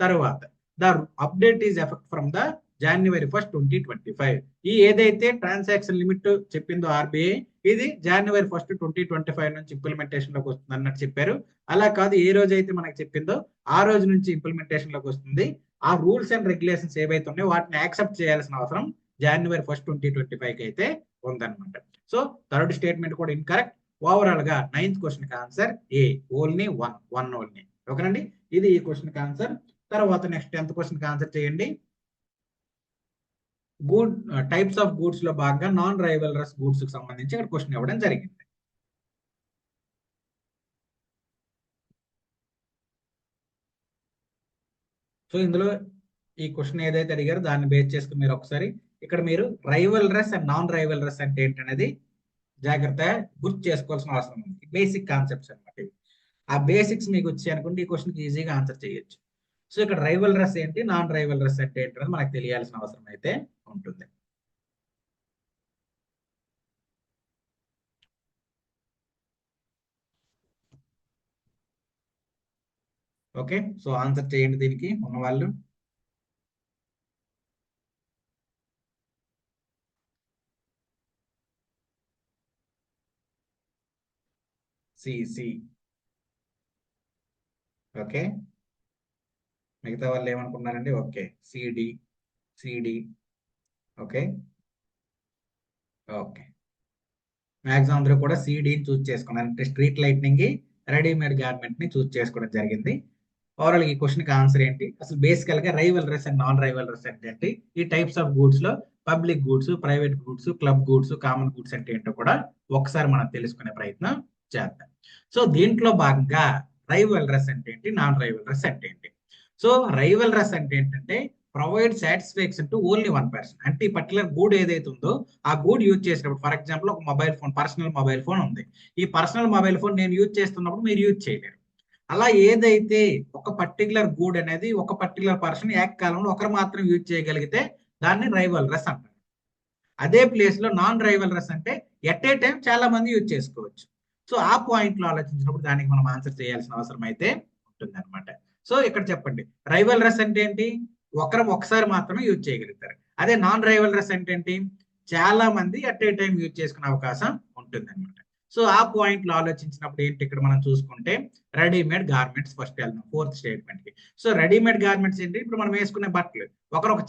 తర్వాత the update is effect from the January 1st 2025. ఈ ఏదైతే ట్రాన్సాక్షన్ లిమిట్ చెప్పిందో ఆర్బీఐ ఇది January 1st 2025 నుంచి ఇంప్లిమెంటేషన్ లోకి వస్తుంది అన్నట్టు చెప్పారు. అలా కాదు, ఏ రోజు అయితే మనకు చెప్పిందో ఆ రోజు నుంచి ఇంప్లిమెంటేషన్ లోకి వస్తుంది. ఆ రూల్స్ అండ్ రెగ్యులేషన్స్ ఏవైతే ఉన్నాయో వాటిని యాక్సెప్ట్ చేయాల్సిన అవసరం January 1st 2025 కి అయితే ఉందన్నమాట. సో థర్డ్ స్టేట్మెంట్ కూడా ఇన్కరెక్ట్. ఓవరాల్ గా 9th క్వశ్చన్ కి ఆన్సర్ ఏ, ఓన్లీ వన్ ఓన్లీ. ఓకేనండి, ఇది ఈ క్వశ్చన్ కి ఆన్సర్. తర్వాత నెక్స్ట్ 10th క్వశ్చన్ కి ఆన్సర్ చేయండి. గుడ్ టైప్స్ ఆఫ్ గూడ్స్ లో భాగంగా నాన్ రైవల్రస్ గూడ్స్ కి సంబంధించి ఇక్కడ క్వశ్చన్ ఇవ్వడం జరిగింది. సో ఇందులో ఈ క్వశ్చన్ ఏదైతే అడిగారో దాన్ని బేస్ చేసుకుని మీరు ఒకసారి ఇక్కడ మీరు రైవల్రస్ అండ్ నాన్ రైవల్రస్ అంటే ఏంటనేది జాగ్రత్తగా గుర్తు చేసుకోవాల్సిన అవసరం ఉంది. బేసిక్ కాన్సెప్ట్స్ అనమాట. ఆ బేసిక్స్ మీకు వచ్చి అనుకుంటే ఈ క్వశ్చన్కి ఈజీగా ఆన్సర్ చేయొచ్చు. సో ఇక్కడ రైవల్రస్ ఏంటి, నాన్ రైవల్రస్ అంటే ఏంటనేది మనకు తెలియాల్సిన అవసరం అయితే ఉంటుంది. ఓకే, సో ఆన్సర్ చేయండి దీనికి ఉన్నవాళ్ళు. సిసి. ఓకే, మిగతా వాళ్ళు ఏమనుకున్నారండి? Okay, CD, CD. Okay, okay. Maximum అందరూ కూడా సిడిని చూస్ చేసుకున్నారు, అంటే స్ట్రీట్ లైట్నింగ్ రెడీమేడ్ గార్మెంట్ ని చూస్ చేసుకోవడం జరిగింది. ఓవరాల్ ఈ క్వశ్చన్ కి ఆన్సర్ ఏంటి, అసలు బేసికల్ గా రైవల్రస్ అండ్ నాన్ రైవల్రస్ అంటే ఏంటి, ఈ టైప్స్ ఆఫ్ గూడ్స్ లో public goods, private goods, club goods, common goods అంటే ఏంటో కూడా ఒకసారి మనం తెలుసుకునే ప్రయత్నం చేద్దాం. సో దీంట్లో భాగంగా రైవల్రస్ అంటే ఏంటి, నాన్ రైవల్రస్ అంటే ఏంటి. సో రైవల్రస్ అంటే ఏంటంటే provide satisfaction to only one person, అంటే ఈ పర్టికులర్ గూడ్ ఏదైతే ఉందో ఆ గూడ్ యూజ్ చేసినప్పుడు, ఫర్ ఎగ్జాంపుల్ ఒక mobile phone, personal mobile phone ఉంది, ఈ పర్సనల్ మొబైల్ ఫోన్ నేను యూజ్ చేస్తున్నప్పుడు మీరు యూజ్ చేయలేరు. అలా ఏదైతే ఒక పర్టికులర్ గూడ్ అనేది ఒక పర్టికులర్ పర్సన్ ఏకకాలంలో ఒకరు మాత్రం యూజ్ చేయగలిగితే దాన్ని రైవల్రస్ అంటారు. అదే ప్లేస్ లో నాన్ రైవల్రస్ అంటే ఎట్ ఏ టైం చాలా మంది యూజ్ చేసుకోవచ్చు. సో ఆ పాయింట్ లో ఆలోచించినప్పుడు దానికి మనం ఆన్సర్ చేయాల్సిన అవసరం అయితే ఉంటుంది అనమాట. సో ఇక్కడ చెప్పండి, రైవల్రస్ అంటే ఏంటి, ఒకసారి మాత్రమే యూజ్ చేయగలుగుతారు. అదే నాన్ రైవల్రస్ అంటే ఏంటి, చాలా మంది అట్ ఏ టైం యూజ్ చేసుకునే అవకాశం ఉంటుంది అనమాట. సో ఆ పాయింట్ లో ఆలోచించినప్పుడు ఏంటి, ఇక్కడ మనం చూసుకుంటే రెడీమేడ్ గార్మెంట్స్ ఫస్ట్ వెళ్దాం, ఫోర్త్ స్టేట్మెంట్ కి. సో రెడీమేడ్ గార్మెంట్స్ ఏంటి, ఇప్పుడు మనం వేసుకునే బట్టలు, ఒకరు ఒక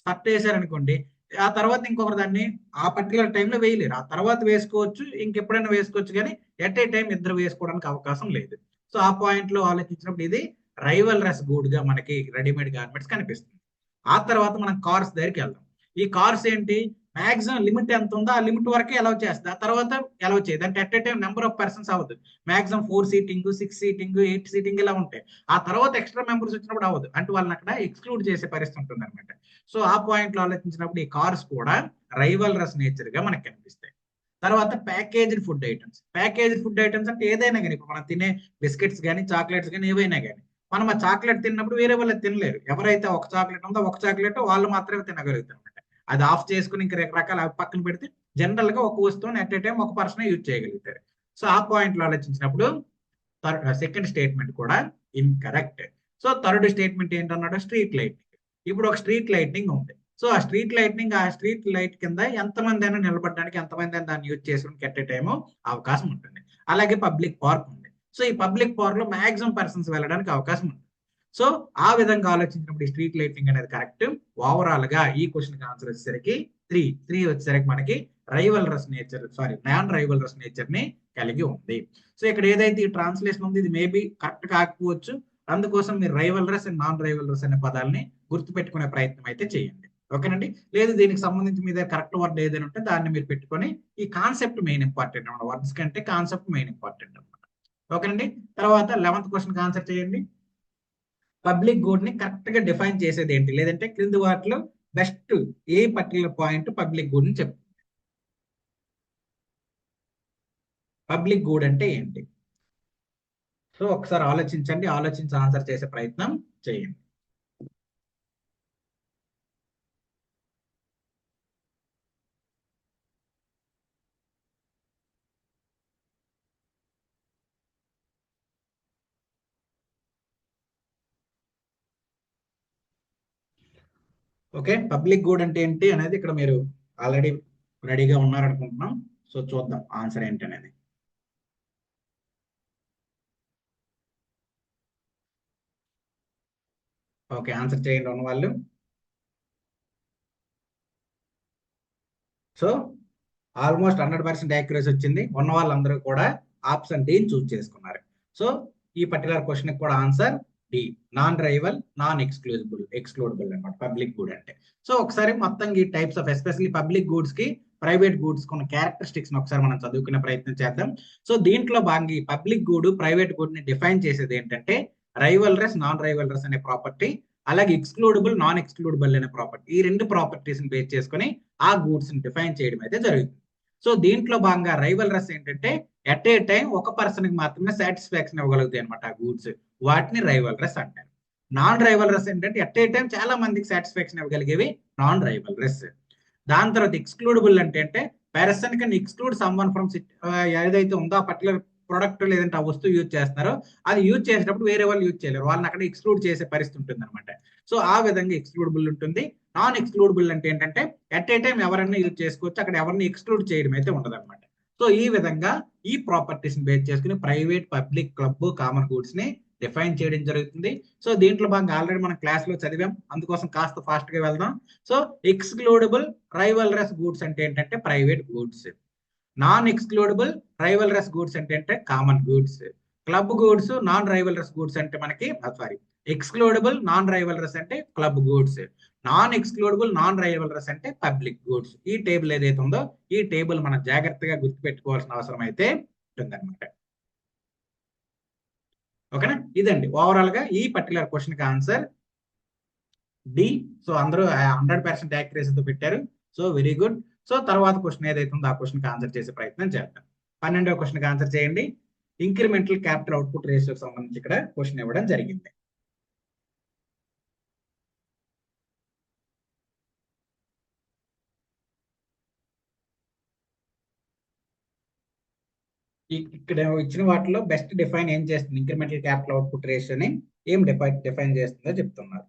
షర్ట్ వేసారనుకోండి, ఆ తర్వాత ఇంకొకరు దాన్ని ఆ పర్టికులర్ టైంలో వేయలేరు, ఆ తర్వాత వేసుకోవచ్చు, ఇంకెప్పుడైనా వేసుకోవచ్చు, కానీ ఎట్ ఏ టైం ఇద్దరు వేసుకోవడానికి అవకాశం లేదు. సో ఆ పాయింట్ లో ఆలోచించినప్పుడు ఇది రైవల్రస్ గూడ్ గా మనకి రెడీమేడ్ గార్మెంట్స్ కనిపిస్తుంది. ఆ తర్వాత మనం కార్స్ దగ్గరికి వెళ్దాం. ఈ కార్స్ ఏంటి, మాక్సిమం లిమిట్ ఎంత ఉందో ఆ లిమిట్ వరకే అలౌ చేస్తుంది, ఆ తర్వాత అలౌ చేయదు. అంటే at a time number of persons అవ్వదు, మాక్సిమం 4 సీటింగ్, 6 సీటింగ్, 8 సీటింగ్ ఇలా ఉంటాయి. ఆ తర్వాత ఎక్స్ట్రా మెంబర్స్ వచ్చినప్పుడు అవ్వదు, అంటే వాళ్ళని అక్కడ ఎక్స్క్లూడ్ చేసే పరిస్థితి ఉంటుంది అనమాట. సో ఆ పాయింట్ లో ఆలోచించినప్పుడు ఈ కార్స్ కూడా రైవల్రస్ నేచర్ గా మనకు కనిపిస్తాయి. తర్వాత packaged food items. Packaged food items అంటే ఏదైనా కానీ, ఇప్పుడు మనం తినే బిస్కెట్స్ కానీ, చాక్లెట్స్ కానీ, ఏవైనా కానీ మనం ఆ చాక్లెట్ తిన్నప్పుడు వేరే వాళ్ళు తినలేరు. ఎవరైతే ఒక చాక్లెట్ ఉందో ఒక చాక్లెట్ వాళ్ళు మాత్రమే తినగలుగుతారు అనమాట. అది ఆఫ్ చేసుకుని ఇంకా రకరకాల పక్కన పెడితే జనరల్ గా ఒక వస్తువుని అట్ ఏ టైం ఒక పర్సన్ యూజ్ చేయగలుగుతారు. సో ఆ పాయింట్ లో ఆలోచించినప్పుడు సెకండ్ స్టేట్మెంట్ కూడా ఇన్కరెక్ట్. సో థర్డ్ స్టేట్మెంట్ ఏంటన్నాడు, స్ట్రీట్ లైటింగ్. ఇప్పుడు ఒక స్ట్రీట్ లైటింగ్ ఉంది. సో ఆ స్ట్రీట్ లైట్ కింద ఎంతమంది అయినా నిలబడడానికి, ఎంతమంది అయినా దాన్ని యూజ్ చేసుకుని ఎట్ ఏ టైము అవకాశం ఉంటుంది. అలాగే పబ్లిక్ పార్క్ ఉంది. సో ఈ పబ్లిక్ పార్క్ లో మాక్సిమం పర్సన్స్ వెళ్ళడానికి అవకాశం ఉంది. సో ఆ విధంగా ఆలోచించినప్పుడు ఈ స్ట్రీట్ లైటింగ్ అనేది కరెక్ట్. ఓవరాల్ గా ఈ క్వశ్చన్ ఆన్సర్ వచ్చేసరికి త్రీ వచ్చేసరికి మనకి నాన్ రైవల్రస్ నేచర్ ని కలిగి ఉంది. సో ఇక్కడ ఏదైతే ఈ ట్రాన్స్లేషన్ ఉంది ఇది మేబీ కరెక్ట్ కాకపోవచ్చు, అందుకోసం మీరు రైవల్రస్ అండ్ నాన్ రైవల్రస్ అనే పదాలని గుర్తుపెట్టుకునే ప్రయత్నం అయితే చేయండి. ఓకేనండి. లేదు దీనికి సంబంధించి మీ దగ్గర కరెక్ట్ వర్డ్ ఏదైనా ఉంటే దాన్ని మీరు పెట్టుకొని, ఈ కాన్సెప్ట్ మెయిన్ ఇంపార్టెంట్ అనమాట, వర్డ్స్ కంటే కాన్సెప్ట్ మెయిన్ ఇంపార్టెంట్ అనమాట. ఓకేనండి. తర్వాత 11th క్వశ్చన్ ఆన్సర్ చేయండి. పబ్లిక్ గుడ్ ని కరెక్ట్ గా డిఫైన్ చేసేది ఏంటి, లేదంటే క్రింది వాటిలో బెస్ట్ ఏ పర్టికులర్ పాయింట్ పబ్లిక్ గుడ్ ని చెప్తుంది. పబ్లిక్ గుడ్ అంటే ఏంటి? సో ఒకసారి ఆలోచించండి, ఆలోచించి ఆన్సర్ చేసే ప్రయత్నం చేయండి. ఓకే, పబ్లిక్ గుడ్ అంటే ఏంటి అనేది ఇక్కడ మీరు ఆల్రెడీ రెడీగా ఉన్నారనుకుంటున్నాం. సో చూద్దాం ఆన్సర్ ఏంటి అనేది. ఓకే, ఆన్సర్ చేయండి ఉన్న వాళ్ళు. సో ఆల్మోస్ట్ 100% యాక్యురసీ వచ్చింది. ఉన్న వాళ్ళందరూ కూడా ఆప్షన్ డి చూస్ చేసుకున్నారు. సో ఈ పర్టికులర్ క్వశ్చన్ కూడా answer D, non rival, non excludable అనమాట పబ్లిక్ గుడ్ అంటే. సో ఒకసారి మొత్తం ఈ types of especially public goods కి ప్రైవేట్ గూడ్స్ కొన్ని క్యారెక్టరిస్టిక్స్ ఒకసారి మనం చదువుకునే ప్రయత్నం చేద్దాం. సో దీంట్లో భాగంగా ఈ పబ్లిక్ గూడ్, ప్రైవేట్ గూడ్ ని డిఫైన్ చేసేది ఏంటంటే రైవల్రస్, నాన్ రైవల్రస్ అనే ప్రాపర్టీ, అలాగే ఎక్స్క్లూడబుల్, నాన్ ఎక్స్క్లూడబుల్ అనే ప్రాపర్టీ, ఈ రెండు ప్రాపర్టీస్ ని బేస్ చేసుకుని ఆ గూడ్స్ ని డిఫైన్ చేయడం అయితే జరుగుతుంది. సో దీంట్లో భాగంగా రైవల్రస్ ఏంటంటే ఎట్ ఏ టైం ఒక పర్సన్ కి మాత్రమే సాటిస్ఫాక్షన్ ఇవ్వగలుగుతాయి అనమాట ఆ గూడ్స్, వాటిని రైవల్రస్ అంటారు. నాన్ రైవల్రస్ ఏంటంటే ఎట్ ఏ టైం చాలా మందికి సాటిస్ఫాక్షన్ ఇవ్వగలిగేవి నాన్ రైవల్రస్. దాని తర్వాత ఎక్స్క్లూడబుల్ అంటే person can exclude someone from ఏదైతే ఉందో ఆ పర్టికులర్ ప్రొడక్ట్ లేదంటే ఆ వస్తువు యూజ్ చేస్తున్నారో అది యూజ్ చేసేటప్పుడు వేరే వాళ్ళు యూజ్ చేయలేరు, వాళ్ళని అక్కడ ఎక్స్క్లూడ్ చేసే పరిస్థితి ఉంటుంది అనమాట. సో ఆ విధంగా ఎక్స్క్లూడబుల్ ఉంటుంది. నాన్ ఎక్స్క్లూడబుల్ అంటే ఏంటంటే ఎట్ ఏ టైం ఎవరైనా యూజ్ చేసుకోవచ్చు, అక్కడ ఎవరిని ఎక్స్క్లూడ్ చేయడం అయితే ఉండదు అనమాట. సో ఈ విధంగా ఈ ప్రాపర్టీస్ ని బేస్ చేసుకుని private, public, club, common goods ని డిఫైన్ చేయడం జరుగుతుంది. సో దీంట్లో భాగంగా ఆల్రెడీ మనం క్లాస్ లో చదివాం, అందుకోసం కాస్త ఫాస్ట్ గా వెళ్దాం. సో ఎక్స్క్లూడబుల్ రైవల్రస్ గూడ్స్ అంటే ఏంటంటే private goods, non excludable rivalrous goods అంటే common goods. Club goods non rivalrous goods అంటే మనకి సారీ, ఎక్స్క్లూడబుల్ నాన్ రైవల్రస్ అంటే club goods, non excludable non rivalrous అంటే పబ్లిక్ గూడ్స్. ఈ టేబుల్ ఏదైతే ఉందో ఈ టేబుల్ మనం జాగ్రత్తగా గుర్తుపెట్టుకోవాల్సిన అవసరం అయితే ఉంటుందన్నమాట. ఓకేనా? ఇదండి ఓవరాల్ గా ఈ పర్టికులర్ క్వశ్చన్ కి ఆన్సర్ డి. సో అందరూ 100% యాక్యురసీతో పెట్టారు. So very good. సో తర్వాత క్వశ్చన్ ఏదైతే ఉందో ఆ క్వశ్చన్ కి ఆన్సర్ చేసే ప్రయత్నం చేద్దాం. 12వ క్వశ్చన్ కి ఆన్సర్ చేయండి. ఇంక్రిమెంటల్ క్యాపిటల్ అవుట్పుట్ రేషియోకి సంబంధించి ఇక్కడ క్వశ్చన్ ఇవ్వడం జరిగింది. ఇక్కడ ఇచ్చిన వాటిలో బెస్ట్ డిఫైన్ ఏం చేస్తుంది, ఇంక్రిమెంటల్ క్యాపిటల్ అవుట్పుట్ రేషియోని ఏం డిఫైన్ చేస్తుందో చెప్తున్నారు.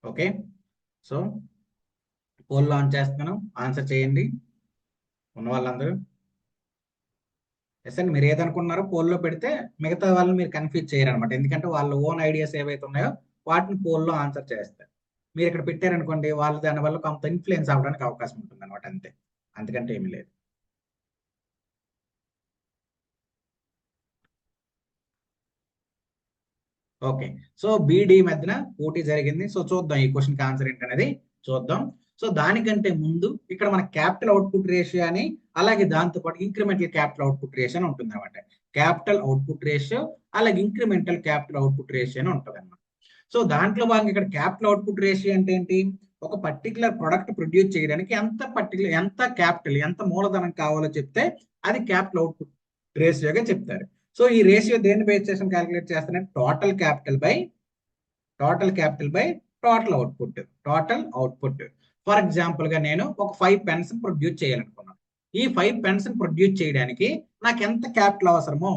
ఓకే, సో పోల్ లాంచ్ చేస్తున్నాను, ఆన్సర్ చేయండి ఉన్న వాళ్ళందరూ. ఎస్ అండి, మీరు ఏదనుకున్నారో పోల్లో పెడితే మిగతా వాళ్ళని మీరు కన్ఫ్యూజ్ చేయరు అనమాట. ఎందుకంటే వాళ్ళ ఓన్ ఐడియాస్ ఏవైతే ఉన్నాయో వాటిని పోల్లో ఆన్సర్ చేస్తారు. మీరు ఇక్కడ పెట్టారనుకోండి వాళ్ళు దానివల్ల కొంత ఇన్ఫ్లుయెన్స్ అవ్వడానికి అవకాశం ఉంటుంది అనమాట, అంతే, అంతకంటే ఏమీ లేదు. ఓకే, సో బీడీ మధ్యన పోటీ జరిగింది. సో చూద్దాం ఈ క్వశ్చన్కి ఆన్సర్ ఏంటనేది చూద్దాం. సో దానికంటే ముందు ఇక్కడ మన క్యాపిటల్ అవుట్పుట్ రేషియో అని, అలాగే దాంతో పాటు ఇంక్రిమెంటల్ క్యాపిటల్ అవుట్పుట్ రేషియో అని ఉంటుంది అనమాట. క్యాపిటల్ అవుట్పుట్ రేషియో అలాగే ఇంక్రిమెంటల్ క్యాపిటల్ అవుట్పుట్ రేషియో అని ఉంటుంది అనమాట. సో దాంట్లో భాగంగా ఇక్కడ క్యాపిటల్ అవుట్పుట్ రేషియో అంటే ఏంటి, ఒక పర్టికులర్ ప్రొడక్ట్ ప్రొడ్యూస్ చేయడానికి ఎంత క్యాపిటల్ ఎంత మూలధనం కావాలో చెప్తే అది క్యాపిటల్ అవుట్పుట్ రేషియోగా చెప్తారు. సో ఈ రేషియో దేన్ని బేస్ చేసి క్యాలిక్యులేట్ చేస్తారంటే total capital by total output. For example గా నేను ఒక 5 పెన్స్ ప్రొడ్యూస్ చేయాలనుకున్నాను. ఈ 5 పెన్స్ ప్రొడ్యూస్ చేయడానికి నాకు ఎంత క్యాపిటల్ అవసరమో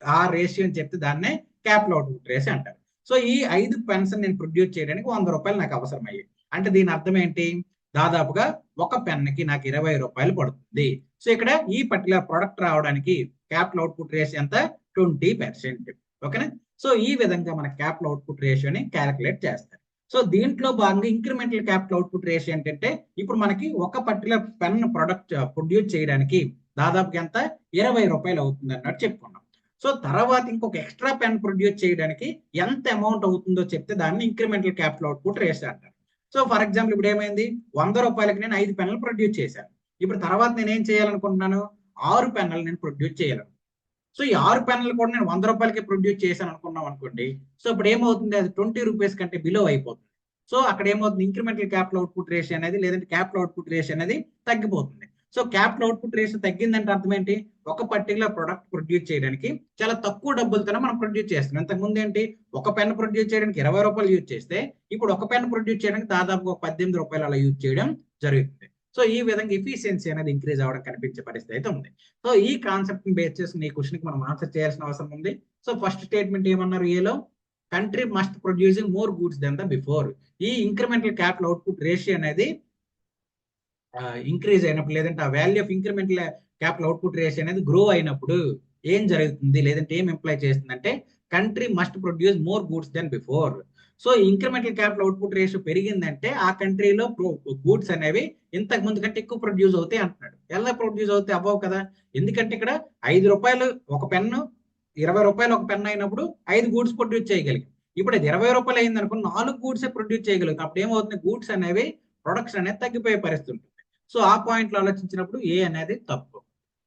ఆ రేషియో అని చెప్తే దాన్నే క్యాపిటల్ అవుట్పుట్ రేషియో అంటారు. సో ఈ 5 పెన్స్ నేను ప్రొడ్యూస్ చేయడానికి 100 రూపాయలు నాకు అవసరం అయ్యి, అంటే దీని అర్థం ఏంటి, దాదాపుగా ఒక పెన్నుకి నాకు 20 రూపాయలు పడుతుంది. సో ఇక్కడ ఈ పర్టికులర్ ప్రొడక్ట్ రావడానికి క్యాపిటల్ అవుట్పుట్ రేషియో ఎంత, 20%. ఓకేనా? సో ఈ విధంగా మన క్యాపిటల్ అవుట్పుట్ రేషియోని క్యాలిక్యులేట్ చేస్తారు. సో దీంట్లో భాగంగా ఇంక్రిమెంటల్ క్యాపిటల్ అవుట్పుట్ రేషియో ఏంటంటే ఇప్పుడు మనకి ఒక పర్టికులర్ పెన్ ప్రొడక్ట్ ప్రొడ్యూస్ చేయడానికి దాదాపుగా ఎంత 20 రూపాయలు అవుతుంది అన్నట్టు చెప్పుకున్నాం. సో తర్వాత ఇంకొక ఎక్స్ట్రా పెన్ ప్రొడ్యూస్ చేయడానికి ఎంత అమౌంట్ అవుతుందో చెప్తే దాన్ని ఇంక్రిమెంటల్ క్యాపిటల్ అవుట్పుట్ రేషియో అంటారు. సో ఫర్ ఎగ్జాంపుల్ ఇప్పుడు ఏమైంది, 100 రూపాయలకి నేను 5 పెన్నులు ప్రొడ్యూస్ చేశాను. ఇప్పుడు తర్వాత నేను ఏం చేయాలనుకుంటున్నాను, 6 పెన్నులు నేను ప్రొడ్యూస్ చేయాలను. సో ఈ 6 పెన్నులు కూడా నేను 100 రూపాయలకి ప్రొడ్యూస్ చేశాను అనుకున్నాం అనుకోండి. సో ఇప్పుడు ఏమవుతుంది, అది 20 రూపీస్ కంటే బిలో అయిపోతుంది. సో అక్కడ ఏమవుతుంది, ఇంక్రిమెంటల్ క్యాపిటల్ అవుట్పుట్ రేషియో అనేది లేదంటే క్యాపిటల్ అవుట్పుట్ రేషియో అనేది తగ్గిపోతుంది. సో క్యాపిటల్ అవుట్పుట్ రేషియో తగ్గిందంటే అర్థం ఏంటి, ఒక పర్టికులర్ ప్రొడక్ట్ ప్రొడ్యూస్ చేయడానికి చాలా తక్కువ డబ్బులతోనే మనం ప్రొడ్యూస్ చేస్తున్నాం. ఇంతకుముందు ఏంటి, ఒక పెన్ ప్రొడ్యూస్ చేయడానికి 20 రూపాయలు యూజ్ చేస్తే ఇప్పుడు ఒక పెన్ ప్రొడ్యూస్ చేయడానికి దాదాపు 18 రూపాయలు అలా యూజ్ చేయడం జరుగుతుంది. సో ఈ విధంగా ఎఫిషియన్సీ అనేది ఇంక్రీజ్ అవ్వడం కనిపించే పరిస్థితి అయితే ఉంది. సో ఈ కాన్సెప్ట్ ని బేస్ చేసుకుని ఈ క్వశ్చన్ కి మనం ఆన్సర్ చేయాల్సిన అవసరం ఉంది. సో ఫస్ట్ స్టేట్మెంట్ ఏమన్నారు, ఏలో country must producing more goods then the before. ఈ ఇంక్రిమెంటల్ క్యాపిటల్ అవుట్పుట్ రేషియో అనేది ఇంక్రీజ్ అయినప్పుడు లేదంటే ఆ value of incremental capital output ratio అనేది గ్రో అయినప్పుడు ఏం జరుగుతుంది లేదంటే ఏం ఇంప్లై చేస్తుంది అంటే country must produce more goods then before. So incremental capital output ratio పెరిగిందంటే ఆ కంట్రీలో గూడ్స్ అనేవి ఇంతకు ముందు కంటే ఎక్కువ ప్రొడ్యూస్ అవుతాయి అంటున్నాడు. ఎలా ప్రొడ్యూస్ అవుతాయి, అవ్వవు కదా, ఎందుకంటే ఇక్కడ 5 రూపాయలు ఒక పెన్ను, 20 రూపాయలు ఒక పెన్ అయినప్పుడు 5 గూడ్స్ ప్రొడ్యూస్ చేయగలిగాం. ఇప్పుడు అది 20 రూపాయలు అయింది అనుకో 4 గూడ్స్ ప్రొడ్యూస్ చేయగలుగుతాం. అప్పుడు ఏమవుతుంది, గూడ్స్ అనేవి ప్రొడక్షన్ అనేది తగ్గిపోయే పరిస్థితి ఉంటుంది. సో ఆ పాయింట్ లో ఆలోచించినప్పుడు ఏ అనేది తప్పు.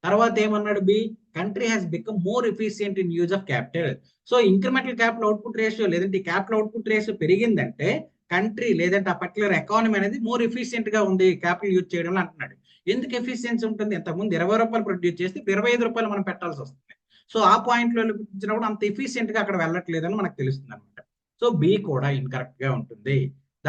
తర్వాత ఏమన్నాడు, B country has become more efficient in use of capital. So incremental capital output ratio లేదంటే క్యాపిటల్ అవుట్పుట్ రేషియో పెరిగిందంటే కంట్రీ లేదంటే ఆ పర్టికులర్ ఎకానమీ అనేది మోర్ ఎఫిషియంట్ గా ఉంది క్యాపిటల్ యూజ్ చేయడం అంటున్నాడు. ఎందుకు ఎఫిషియన్సీ ఉంటుంది, ఇంతకుముందు 20 రూపాయలు ప్రొడ్యూస్ చేస్తే 25 రూపాయలు మనం పెట్టాల్సి వస్తుంది. సో ఆ పాయింట్ లో చూపించినప్పుడు అంత ఎఫిషియంట్ గా అక్కడ వెళ్ళట్లేదని మనకు తెలుస్తుంది అనమాట. సో బి కూడా ఇన్కరెక్ట్ గా ఉంటుంది.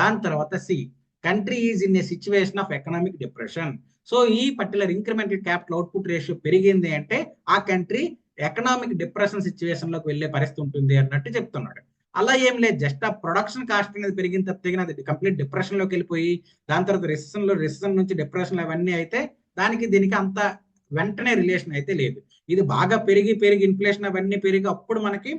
దాని తర్వాత C country is in a situation of economic depression. So ఈ particular incremental capital output ratio పెరిగింది అంటే ఆ కంట్రీ ఎకనామిక్ డిప్రెషన్ సిచ్యువేషన్ లోకి వెళ్లే పరిస్థితి ఉంటుంది అన్నట్టు చెప్తున్నాడు. అలా ఏం లేదు, జస్ట్ ఆ ప్రొడక్షన్ కాస్ట్ అనేది పెరిగిన తప్పితే అది కంప్లీట్ డిప్రెషన్ లోకి వెళ్ళిపోయి దాని తర్వాత రిసెషన్ నుంచి డిప్రెషన్ అవన్నీ అయితే దానికి దీనికి అంత వెంటనే రిలేషన్ అయితే లేదు. ఇది బాగా పెరిగి ఇన్ఫ్లేషన్ అవన్నీ పెరిగి అప్పుడు మనకి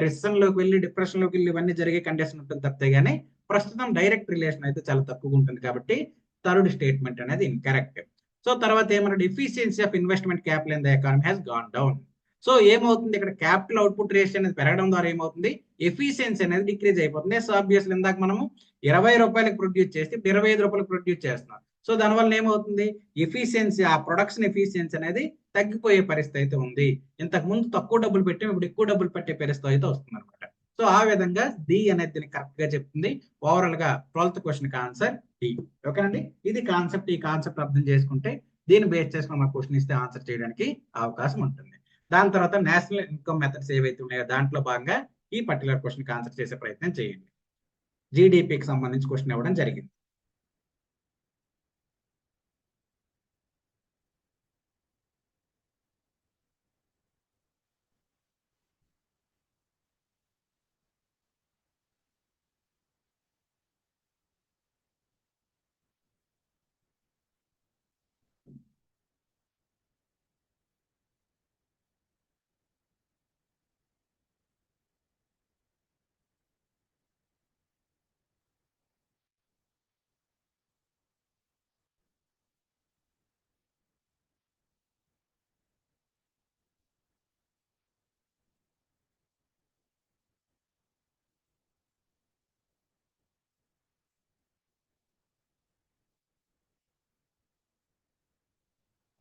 రిసెషన్ లోకి వెళ్ళి డిప్రెషన్ లోకి వెళ్ళి ఇవన్నీ జరిగే కండిషన్ ఉంటుంది తప్పితే గానీ ప్రస్తుతం డైరెక్ట్ రిలేషన్ అయితే చాలా తక్కువగా ఉంటుంది. కాబట్టి థర్డ్ స్టేట్మెంట్ అనేది ఇన్కరెక్ట్. సో తర్వాత ఏమన్నాడు, efficiency of investment capital in the economy has gone down. So ఏమవుతుంది ఇక్కడ, క్యాపిటల్ అవుట్పుట్ రేషియో అనేది పెరగడం ద్వారా ఏమవుతుంది, ఎఫిషియన్సీ అనేది డిక్రీజ్ అయిపోతుంది. సో ఆబ్వియస్లీ ఇందాక మనము 20 రూపాయలకు ప్రొడ్యూస్ చేస్తే 25 రూపాయలకు ప్రొడ్యూస్ చేస్తున్నాం. సో దానివల్ల ఏమవుతుంది, ఎఫిషియన్సీ, ఆ ప్రొడక్షన్ ఎఫిషియన్సీ అనేది తగ్గిపోయే పరిస్థితి అయితే ఉంది. ఇంతకు ముందు తక్కువ డబ్బులు పెట్టి ఇప్పుడు ఎక్కువ డబ్బులు పెట్టే పరిస్థితి అయితే వస్తుంది అనమాట. సో ఆ విధంగా డి అనేది దీనికి కరెక్ట్ గా చెప్తుంది. ఓవరాల్ గా 12th క్వశ్చన్ కి ఆన్సర్ డి. ఓకేనండి, ఇది కాన్సెప్ట్. ఈ కాన్సెప్ట్ అర్థం చేసుకుంటే దీన్ని బేస్ చేసుకుని మన క్వశ్చన్ ఇస్తే ఆన్సర్ చేయడానికి అవకాశం ఉంటుంది. దాని తర్వాత నేషనల్ ఇన్కమ్ మెథడ్స్ ఏవైతే ఉన్నాయో దాంట్లో భాగంగా ఈ పర్టికులర్ క్వశ్చన్ కి ఆన్సర్ చేసే ప్రయత్నం చేయండి. జీడిపికి సంబంధించి క్వశ్చన్ ఇవ్వడం జరిగింది.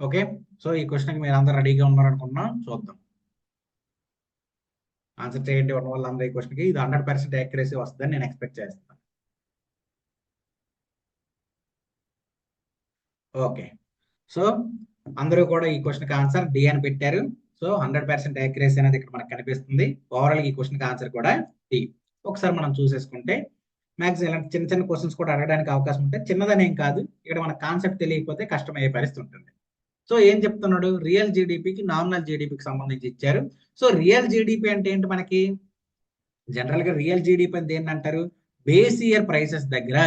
ఓకే, సో ఈ క్వశ్చన్ మీరు అందరు రెడీగా ఉన్నారనుకున్నాం, చూద్దాం. ఆన్సర్ చేయండి ఉన్న వాళ్ళందరూ ఈ క్వశ్చన్ కి. ఇది 100% యాక్యురసీ వస్తుందని నేను ఎక్స్పెక్ట్ చేస్తాను. ఓకే, సో అందరూ కూడా ఈ క్వశ్చన్ కి ఆన్సర్ డి అని పెట్టారు. సో 100% యాక్యురసీ అనేది ఇక్కడ మనకు కనిపిస్తుంది. ఓవరాల్ ఈ క్వశ్చన్ కి ఆన్సర్ కూడా డి. ఒకసారి మనం చూసేసుకుంటే మ్యాక్సిమం ఇలాంటి చిన్న చిన్న క్వశ్చన్స్ కూడా అడగడానికి అవకాశం ఉంటాయి. చిన్నదనేం కాదు, ఇక్కడ మన కాన్సెప్ట్ తెలియకపోతే కష్టమయ్యే పరిస్థితి ఉంటుంది. సో ఏం చెప్తున్నాడు, రియల్ జీడిపికి నామినల్ జీడిపికి సంబంధించి ఇచ్చారు. సో రియల్ జీడిపి అంటే ఏంటి, మనకి జనరల్ గా రియల్ జీడిపి అని దేన్ని అంటారు, బేస్ ఇయర్ ప్రైసెస్ దగ్గర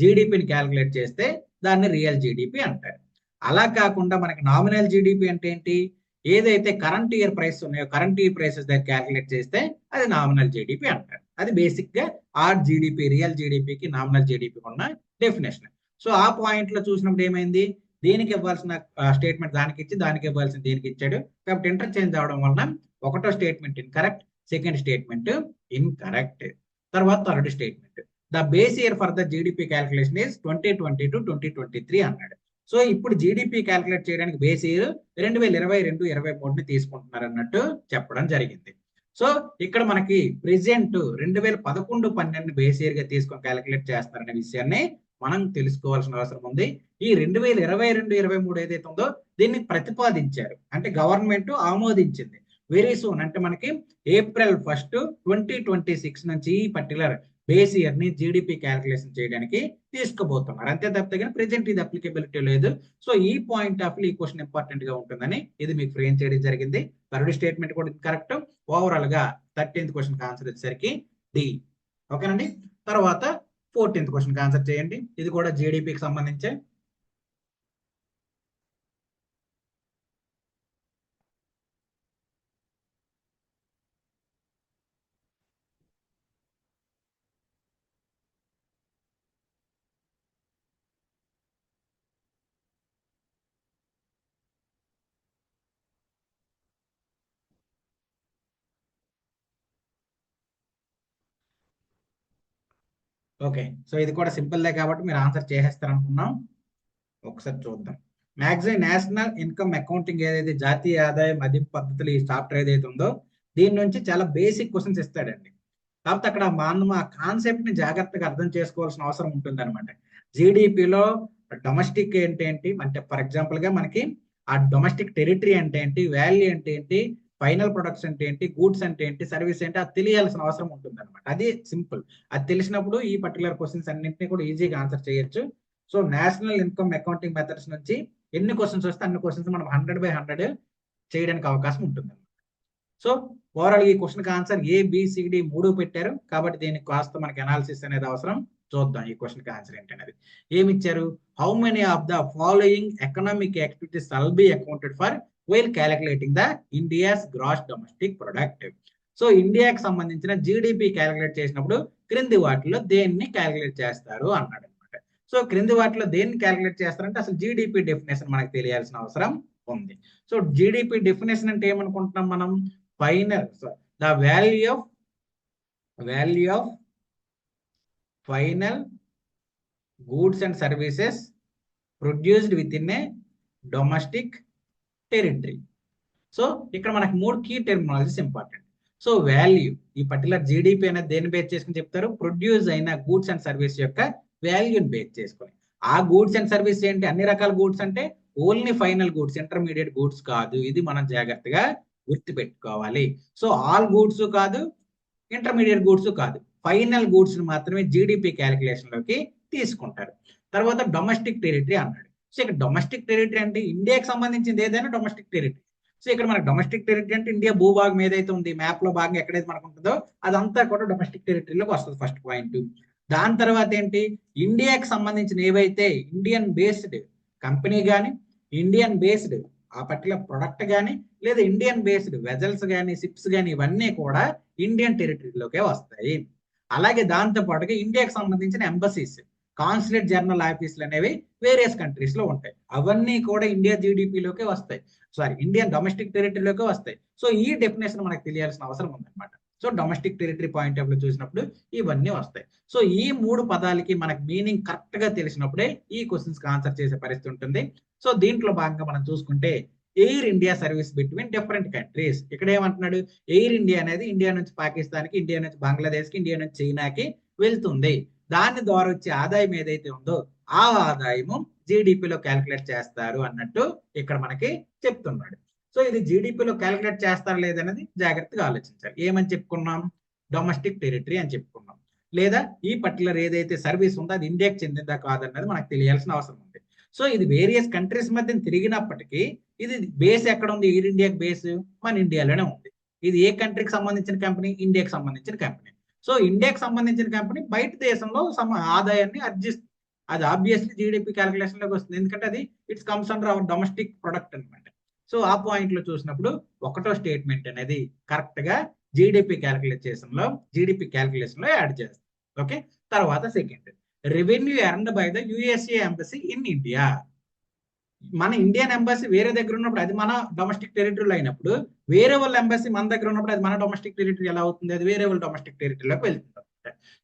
జీడిపిని క్యాలిక్యులేట్ చేస్తే దాన్ని రియల్ జీడిపి అంటారు. అలా కాకుండా మనకి నామినల్ జీడిపి అంటే ఏంటి, ఏదైతే కరెంట్ ఇయర్ ప్రైస్ ఉన్నాయో కరెంట్ ఇయర్ ప్రైసెస్ దగ్గర క్యాలిక్యులేట్ చేస్తే అది నామినల్ జీడిపి అంటారు. అది బేసిక్ గా ఆర్ జీడిపి, రియల్ జీడిపికి నామినల్ జీడిపికి ఉన్న డెఫినేషన్. సో ఆ పాయింట్ లో చూసినప్పుడు ఏమైంది, దీనికి ఇవ్వాల్సిన స్టేట్మెంట్ దానికి ఇచ్చి దానికి ఇవ్వాల్సిన దీనికి ఇచ్చాడు. కాబట్టి ఇంటర్చేంజ్ అవడం వలన ఒకటో statement incorrect, second statement incorrect. తర్వాత third statement, the base year for the GDP calculation is 2020 to 2023 అన్నాడు. సో ఇప్పుడు జీడిపి క్యాలిక్యులేట్ చేయడానికి బేస్ ఇయర్ 2022-23 తీసుకుంటున్నారు అన్నట్టు చెప్పడం జరిగింది. సో ఇక్కడ మనకి ప్రెసెంట్ 2011-12 బేస్ ఇయర్ గా తీసుకొని క్యాలిక్యులేట్ చేస్తారనే విషయాన్ని మనం తెలుసుకోవాల్సిన అవసరం ఉంది. ఈ 2022-23 ఏదైతే ఉందో దీన్ని ప్రతిపాదించారు, అంటే గవర్నమెంట్ ఆమోదించింది వెరీ సూన్. అంటే మనకి April 1, 2026 నుంచి ఈ పర్టికులర్ బేస్ ఇయర్ ని జీడిపి క్యాలిక్యులేషన్ చేయడానికి తీసుకోబోతున్నారు. అంతే తప్పితే కానీ ప్రెసెంట్ ఇది అప్లికబిలిటీ లేదు. సో ఈ పాయింట్ ఆఫ్ ఈ క్వశ్చన్ ఇంపార్టెంట్ గా ఉంటుందని ఇది మీకు ఫ్రేమ్ చేయడం జరిగింది. థర్డ్ స్టేట్మెంట్ కూడా కరెక్ట్. ఓవరాల్ గా 13th క్వశ్చన్ ఆన్సర్ వచ్చేసరికి డి. ఓకేనండి, తర్వాత 14th క్వశ్చన్ ఆన్సర్ చేయండి. ఇది కూడా జీడిపికి సంబంధించే. ఓకే, సో ఇది కూడా సింపుల్ దే కాబట్టి మీరు ఆన్సర్ చేసేస్తారు అనుకున్నాం. ఒకసారి చూద్దాం. మ్యాక్సిమం నేషనల్ ఇన్కమ్ అకౌంటింగ్ ఏదైతే జాతీయ ఆదాయ మదింపు పద్ధతులు ఈ సాఫ్ట్వేర్ ఏదైతే ఉందో దీని నుంచి చాలా బేసిక్ క్వశ్చన్స్ ఇస్తాడండి. కాకపోతే అక్కడ మనం ఆ కాన్సెప్ట్ ని జాగ్రత్తగా అర్థం చేసుకోవాల్సిన అవసరం ఉంటుంది అనమాట. జీడిపిలో డొమెస్టిక్ ఏంటి అంటే ఫర్ ఎగ్జాంపుల్ గా మనకి ఆ డొమెస్టిక్ టెరిటరీ అంటే ఏంటి, వాల్యూ అంటే ఏంటి, ఫైనల్ ప్రొడక్ట్స్ అంటే ఏంటి, గూడ్స్ అంటే ఏంటి, సర్వీస్ ఏంటి, అది తెలియాల్సిన అవసరం ఉంటుంది అనమాట. అది సింపుల్. అది తెలిసినప్పుడు ఈ పర్టికులర్ క్వశ్చన్స్ అన్నింటినీ కూడా ఈజీగా ఆన్సర్ చేయొచ్చు. So national income accounting methods నుంచి ఎన్ని క్వశ్చన్స్ వస్తే అన్ని క్వశ్చన్స్ మనం 100/100 చేయడానికి అవకాశం ఉంటుంది. సో ఓవరాల్ ఈ క్వశ్చన్ ఆన్సర్ ABCD 3 పెట్టారు, కాబట్టి దీనికి కాస్త మనకి అనాలిసిస్ అనేది అవసరం. చూద్దాం ఈ క్వశ్చన్ ఆన్సర్ ఏంటనేది. ఏమి ఇచ్చారు? How many of the following economic activities shall be accounted for while calculating the India's gross domestic product. So ఇండియాకి సంబంధించిన జీడిపి క్యాలిక్యులేట్ చేసినప్పుడు క్రింది వాటిలో దేన్ని క్యాలిక్యులేట్ చేస్తారు అన్నాడు అనమాట. సో క్రింది వాటిలో దేన్ని క్యాలిక్యులేట్ చేస్తారంటే అసలు జీడిపి డెఫినేషన్ మనకు తెలియాల్సిన అవసరం ఉంది. సో జీడిపి డెఫినేషన్ అంటే ఏమనుకుంటున్నాం మనం? Final the value of final goods and services produced within a domestic territory. So ఇక్కడ మనకి 3 key terminologies important. So value, ఈ పర్టికులర్ జీడిపి అనేది దేన్ని బేస్ చేసుకుని చెప్తారు? ప్రొడ్యూస్ అయిన గూడ్స్ అండ్ సర్వీస్ యొక్క వాల్యూని బేస్ చేసుకొని. ఆ గూడ్స్ అండ్ సర్వీస్ ఏంటి? అన్ని రకాల గూడ్స్ అంటే only final goods, intermediate goods కాదు. ఇది మనం జాగ్రత్తగా గుర్తుపెట్టుకోవాలి. సో ఆల్ గూడ్స్ కాదు, ఇంటర్మీడియట్ గూడ్స్ కాదు, ఫైనల్ గూడ్స్ మాత్రమే జీడిపి క్యాలిక్యులేషన్ లోకి తీసుకుంటారు. తర్వాత డొమెస్టిక్ టెరిటరీ అన్నాడు. సో ఇక్కడ డొమెస్టిక్ టెరిటరీ అంటే ఇండియాకి సంబంధించింది ఏదైనా డొమెస్టిక్ టెరిటరీ. సో ఇక్కడ మనకు డొమెస్టిక్ టెరిటరీ అంటే ఇండియా భూభాగం ఏదైతే ఉంది, మ్యాప్ లో భాగం ఎక్కడైతే మనకు ఉంటుందో అదంతా కూడా డొమెస్టిక్ టెరిటరీలోకి వస్తుంది. First point. దాని తర్వాత ఏంటి? ఇండియాకి సంబంధించిన ఏవైతే ఇండియన్ బేస్డ్ కంపెనీ కానీ, ఇండియన్ బేస్డ్ ఆ పర్టికులర్ ప్రొడక్ట్ కానీ, లేదా ఇండియన్ బేస్డ్ వెజల్స్ కానీ, షిప్స్ కానీ, ఇవన్నీ కూడా ఇండియన్ టెరిటరీలోకే వస్తాయి. అలాగే దాంతో పాటుగా ఇండియాకి సంబంధించిన ఎంబసీస్, కాన్సులేట్ జనరల్ ఆఫీసులు అనేవి వేరియస్ కంట్రీస్ లో ఉంటాయి. అవన్నీ కూడా ఇండియా జీడిపిలోకే వస్తాయి, ఇండియన్ డొమెస్టిక్ టెరిటరీలోకి వస్తాయి. సో ఈ డెఫినేషన్ మనకు తెలియాల్సిన అవసరం ఉందన్నమాట. So domestic territory point of view చూసినప్పుడు ఇవన్నీ వస్తాయి. సో ఈ 3 పదాలకి మనకు మీనింగ్ కరెక్ట్ గా తెలిసినప్పుడే ఈ క్వశ్చన్స్ కి ఆన్సర్ చేసే పరిస్థితి ఉంటుంది. సో దీంట్లో భాగంగా మనం చూసుకుంటే air India service between different countries. ఇక్కడ ఏమంటున్నాడు? ఎయిర్ ఇండియా అనేది ఇండియా నుంచి పాకిస్తాన్కి, ఇండియా నుంచి బంగ్లాదేశ్కి, ఇండియా నుంచి చైనాకి వెళ్తుంది. దాని ద్వారా వచ్చే ఆదాయం ఏదైతే ఉందో ఆ ఆదాయము జీడిపిలో క్యాలిక్యులేట్ చేస్తారు అన్నట్టు ఇక్కడ మనకి చెప్తున్నాడు. సో ఇది జీడిపిలో క్యాలిక్యులేట్ చేస్తారా లేదనేది జాగ్రత్తగా ఆలోచించాలి. ఏమని చెప్పుకున్నాం? డొమెస్టిక్ టెరిటరీ అని చెప్పుకున్నాం. లేదా ఈ పర్టికులర్ ఏదైతే సర్వీస్ ఉందో అది ఇండియాకి చెందిందా కాదన్నది మనకు తెలియాల్సిన అవసరం ఉంది. సో ఇది వేరియస్ కంట్రీస్ మధ్య తిరిగినప్పటికీ ఇది బేస్ ఎక్కడ ఉంది? ఎయిర్ ఇండియాకి బేస్ మన ఇండియాలోనే ఉంది. ఇది ఏ కంట్రీకి సంబంధించిన కంపెనీ? ఇండియాకి సంబంధించిన కంపెనీ. సో ఇండియాకి సంబంధించిన కంపెనీ బయట దేశంలో ఆదాయాన్ని ఆర్జిస్తుంది. అది ఆబ్వియస్లీ జీడిపి క్యాలిక్యులేషన్ లోకి వస్తుంది, ఎందుకంటే అది it's comes under hour domestic product అనమాట. సో ఆ పాయింట్ లో చూసినప్పుడు ఒకటో స్టేట్మెంట్ అనేది కరెక్ట్ గా జీడిపి క్యాలిక్యులేషన్ లో యాడ్ చేస్తుంది. ఓకే. తర్వాత second, revenue earned by the USA embassy in India. మన ఇండియన్ ఎంబసీ వేరే దగ్గర ఉన్నప్పుడు అది మన డొమెస్టిక్ టెరిటరీలో అయినప్పుడు, వేరే వాళ్ళ ఎంబసీ మన దగ్గర ఉన్నప్పుడు అది మన డొమెస్టిక్ టెరిటరీ ఎలా అవుతుంది? అది వేరే వాళ్ళ డొమెస్టిక్ టెరిటరీలోకి వెళ్తుంది.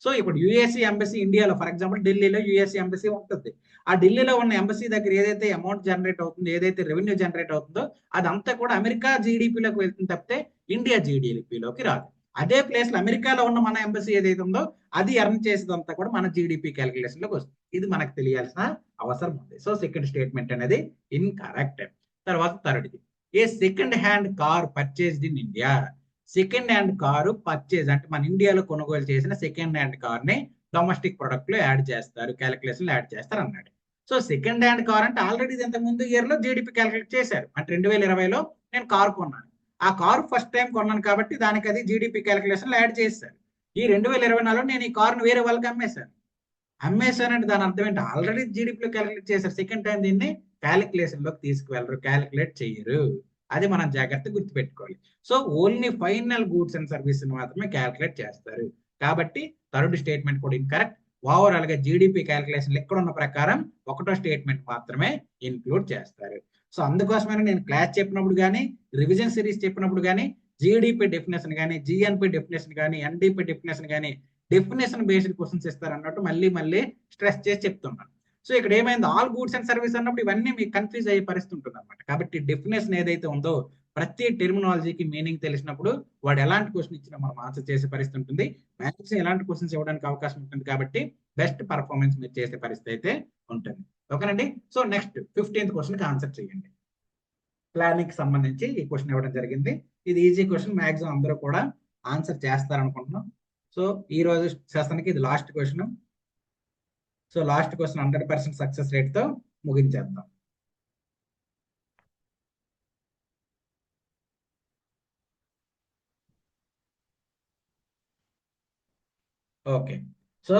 సో ఇప్పుడు యుఎస్ఏ ఎంబసీ ఇండియాలో, ఫర్ ఎగ్జాంపుల్ ఢిల్లీలో యుఎస్ఏ ఎంబసీ ఉంటుంది. ఆ ఢిల్లీలో ఉన్న ఎంబసీ దగ్గర ఏదైతే అమౌంట్ జనరేట్ అవుతుందో, ఏదైతే రెవెన్యూ జనరేట్ అవుతుందో అదంతా కూడా అమెరికా జీడిపిలోకి వెళ్తుంది తప్పితే ఇండియా జీడిపిలోకి రాదు. అదే ప్లేస్ లో అమెరికాలో ఉన్న మన ఎంబసీ ఏదైతే ఉందో అది ఎర్న్ చేసేదంతా కూడా మన జీడిపి క్యాలిక్యులేషన్ లోకి వస్తుంది. ఇది మనకు తెలియాల్సిన అవసరం ఉంది. సో సెకండ్ స్టేట్మెంట్ అనేది ఇన్కరెక్ట్. తర్వాత థర్డ్ది, a second hand car purchased in India. Second hand car purchase అంటే మన ఇండియాలో కొనుగోలు చేసిన సెకండ్ హ్యాండ్ కార్ ని డొమెస్టిక్ ప్రొడక్ట్ లో యాడ్ చేస్తారు, క్యాలిక్యులేషన్ లో యాడ్ చేస్తారు అన్నాడు. సో సెకండ్ హ్యాండ్ కార్ అంటే ఆల్రెడీ ఇంతకు ముందు ఇయర్ లో జీడిపి క్యాలిక్యులేట్ చేశారు. అంటే 2020లో నేను కారు కొన్నాను. ఆ కారు ఫస్ట్ టైం కొన్నాను కాబట్టి దానికి అది జీడిపి క్యాలిక్యులేషన్ లో యాడ్ చేశారు. ఈ 2024లో నేను ఈ కారును వేరే వాళ్ళకి అమ్మేశాను అంటే దాని అర్థం ఏంటి? ఆల్రెడీ జీడిపిలో క్యాలిక్యులేట్ చేశారు. సెకండ్ టైం దీన్ని క్యాలిక్యులేషన్ లోకి తీసుకువెళ్ళరు, క్యాలిక్యులేట్ చేయరు. అది మనం జాగ్రత్త గుర్తుపెట్టుకోవాలి. So only final goods and service మాత్రమే క్యాలిక్యులేట్ చేస్తారు. కాబట్టి థర్డ్ స్టేట్మెంట్ కూడా ఇన్కరెక్ట్. ఓవరాల్ గా జీడిపి క్యాలిక్యులేషన్ ఎక్కడ ఉన్న ప్రకారం ఒకటో స్టేట్మెంట్ మాత్రమే ఇన్క్లూడ్ చేస్తారు. సో అందుకోసమైనా నేను క్లాస్ చెప్పినప్పుడు కానీ, రివిజన్ సిరీస్ చెప్పినప్పుడు కానీ, జీడిపి డెఫినేషన్ కానీ, జిఎన్పి డెఫినేషన్ కానీ, ఎన్డిపి డెఫినేషన్ కానీ డెఫినేషన్ బేస్డ్ క్వశ్చన్స్ ఇస్తారు అన్నట్టు మళ్ళీ స్ట్రెస్ చేసి చెప్తున్నాను. సో ఇక్కడ ఏమైంది? ఆల్ గూడ్స్ అండ్ సర్వీస్ అన్నప్పుడు ఇవన్నీ మీకు కన్ఫ్యూజ్ అయ్యే పరిస్థితి ఉంటుంది అనమాట. కాబట్టి డెఫినేషన్ ఏదైతే ఉందో ప్రతి టెర్మినాలజీకి మీనింగ్ తెలిసినప్పుడు వాడు ఎలాంటి క్వశ్చన్ ఇచ్చినా మనం ఆన్సర్ చేసే పరిస్థితి ఉంటుంది. మ్యాథ్స్ ఎలాంటి క్వశ్చన్స్ ఇవ్వడానికి అవకాశం ఉంటుంది కాబట్టి బెస్ట్ పర్ఫార్మెన్స్ మీరు చేసే పరిస్థితి అయితే ఉంటుంది. ఓకేనండి. సో నెక్స్ట్ 15th క్వశ్చన్కి ఆన్సర్ చేయండి. ప్లానింగ్ కి సంబంధించి ఈ క్వశ్చన్ ఇవ్వడం జరిగింది. ఇది ఈజీ క్వశ్చన్, మాక్సిమం అందరూ కూడా ఆన్సర్ చేస్తారనుకుంటున్నాం. సో ఈ రోజు సెషన్కి ఇది last question. So last question 100% success rate తో ముగించేద్దాం. ఓకే. సో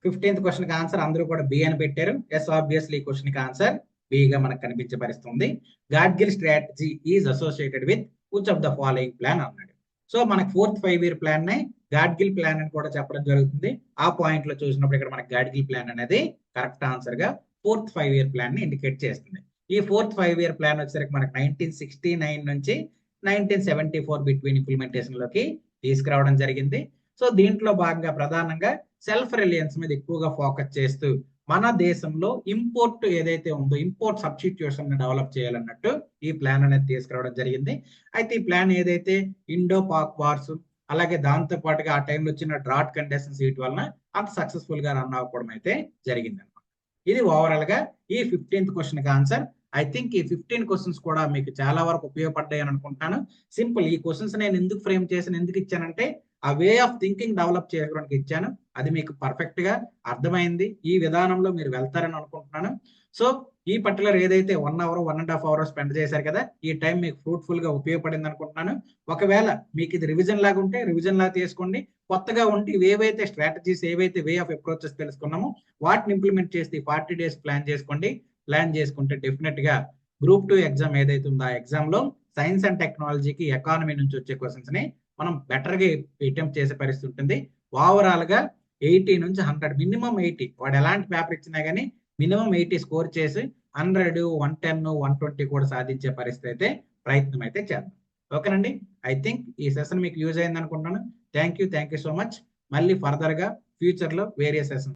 15th క్వశ్చన్ కి ఆన్సర్ అందరూ కూడా బి అని పెట్టారు. ఎస్ ఆబ్వియస్లీ ఈ క్వశ్చన్ కి ఆన్సర్ బి గా మనకు కనిపించే పరిస్థితి ఉంది. Gadgil strategy is associated with which of the following plan అన్నాడు. సో మనకి 4th 5-year ప్లాన్ నే గాడ్గిల్ ప్లాన్ అని కూడా చెప్పడం జరుగుతుంది. ఆ పాయింట్ లో చూసినప్పుడు ఇక్కడ మనకి గాడ్గిల్ ప్లాన్ అనేది కరెక్ట్ ఆన్సర్ గా 4th 5-year ప్లాన్ ని ఇండికేట్ చేస్తుంది. ఈ 4th 5-year ప్లాన్ వచ్చేసరికి మనకి 1969 నుంచి 1974 బిట్వీన్ ఇంప్లిమెంటేషన్ లోకి తీసుకురావడం జరిగింది. సో దీంట్లో భాగంగా ప్రధానంగా సెల్ఫ్ రిలయన్స్ మీద ఎక్కువగా ఫోకస్ చేస్తూ మన దేశంలో ఇంపోర్ట్ ఏదైతే ఉందో ఇంపోర్ట్ సబ్స్టిట్యూషన్ డెవలప్ చేయాలన్నట్టు ఈ ప్లాన్ అనేది తీసుకురావడం జరిగింది. అయితే ఈ ప్లాన్ ఏదైతే ఇండో పాక్ వార్స్ అలాగే దాంతో పాటుగా ఆ టైంలో వచ్చిన డ్రాట్ కండిషన్స్ వీటి వలన అంత సక్సెస్ఫుల్ గా రన్ అవ్వడం అయితే జరిగింది అనమాట. ఇది ఓవరాల్ గా ఈ 15th క్వశ్చన్ కి ఆన్సర్. ఐ థింక్ ఈ 15 క్వశ్చన్స్ కూడా మీకు చాలా వరకు ఉపయోగపడ్డాయి అని అనుకుంటాను. సింపుల్ ఈ క్వశ్చన్స్ నేను ఎందుకు ఫ్రేమ్ చేసి ఎందుకు ఇచ్చానంటే ఆ వే ఆఫ్ థింకింగ్ డెవలప్ చేయడానికి ఇచ్చాను. అది మీకు పర్ఫెక్ట్ గా అర్థమైంది. ఈ విధానంలో మీరు వెళ్తారని అనుకుంటున్నాను. సో ఈ పర్టికులర్ ఏదైతే 1 hour 1.5 hours స్పెండ్ చేశారు కదా, ఈ టైం మీకు ఫ్రూట్ఫుల్ గా ఉపయోగపడింది అనుకుంటున్నాను. ఒకవేళ మీకు ఇది రివిజన్ లాగా ఉంటే రివిజన్ లాగా తీసుకోండి. కొత్తగా ఉంటే ఏవైతే స్ట్రాటజీస్ ఏవైతే వే ఆఫ్ అప్రోచెస్ తెలుసుకున్నామో వాటిని ఇంప్లిమెంట్ చేసి 40 days ప్లాన్ చేసుకోండి. ప్లాన్ చేసుకుంటే డెఫినెట్ గా గ్రూప్ 2 ఎగ్జామ్ ఏదైతే ఉందో ఆ ఎగ్జామ్ లో సైన్స్ అండ్ టెక్నాలజీకి ఎకానమీ నుంచి వచ్చే క్వశ్చన్స్ ని మనం బెటర్ గా అటెంప్ట్ చేసే పరిస్థితి ఉంటుంది. ఓవరాల్ గా 80 నుంచి 100 మినిమం 80 వాడు ఎలాంటి పేపర్ ఇచ్చినా గానీ మినిమం 80 స్కోర్ చేసి 100, 110, 120 కూడా సాధించే పరిస్థితి అయితే ప్రయత్నం అయితే చేద్దాం. ఓకేనండి. ఐ థింక్ ఈ సెషన్ మీకు యూజ్ అయింది అనుకుంటున్నాను. Thank you so much. మళ్ళీ ఫర్దర్ గా ఫ్యూచర్ లో వేరే సెషన్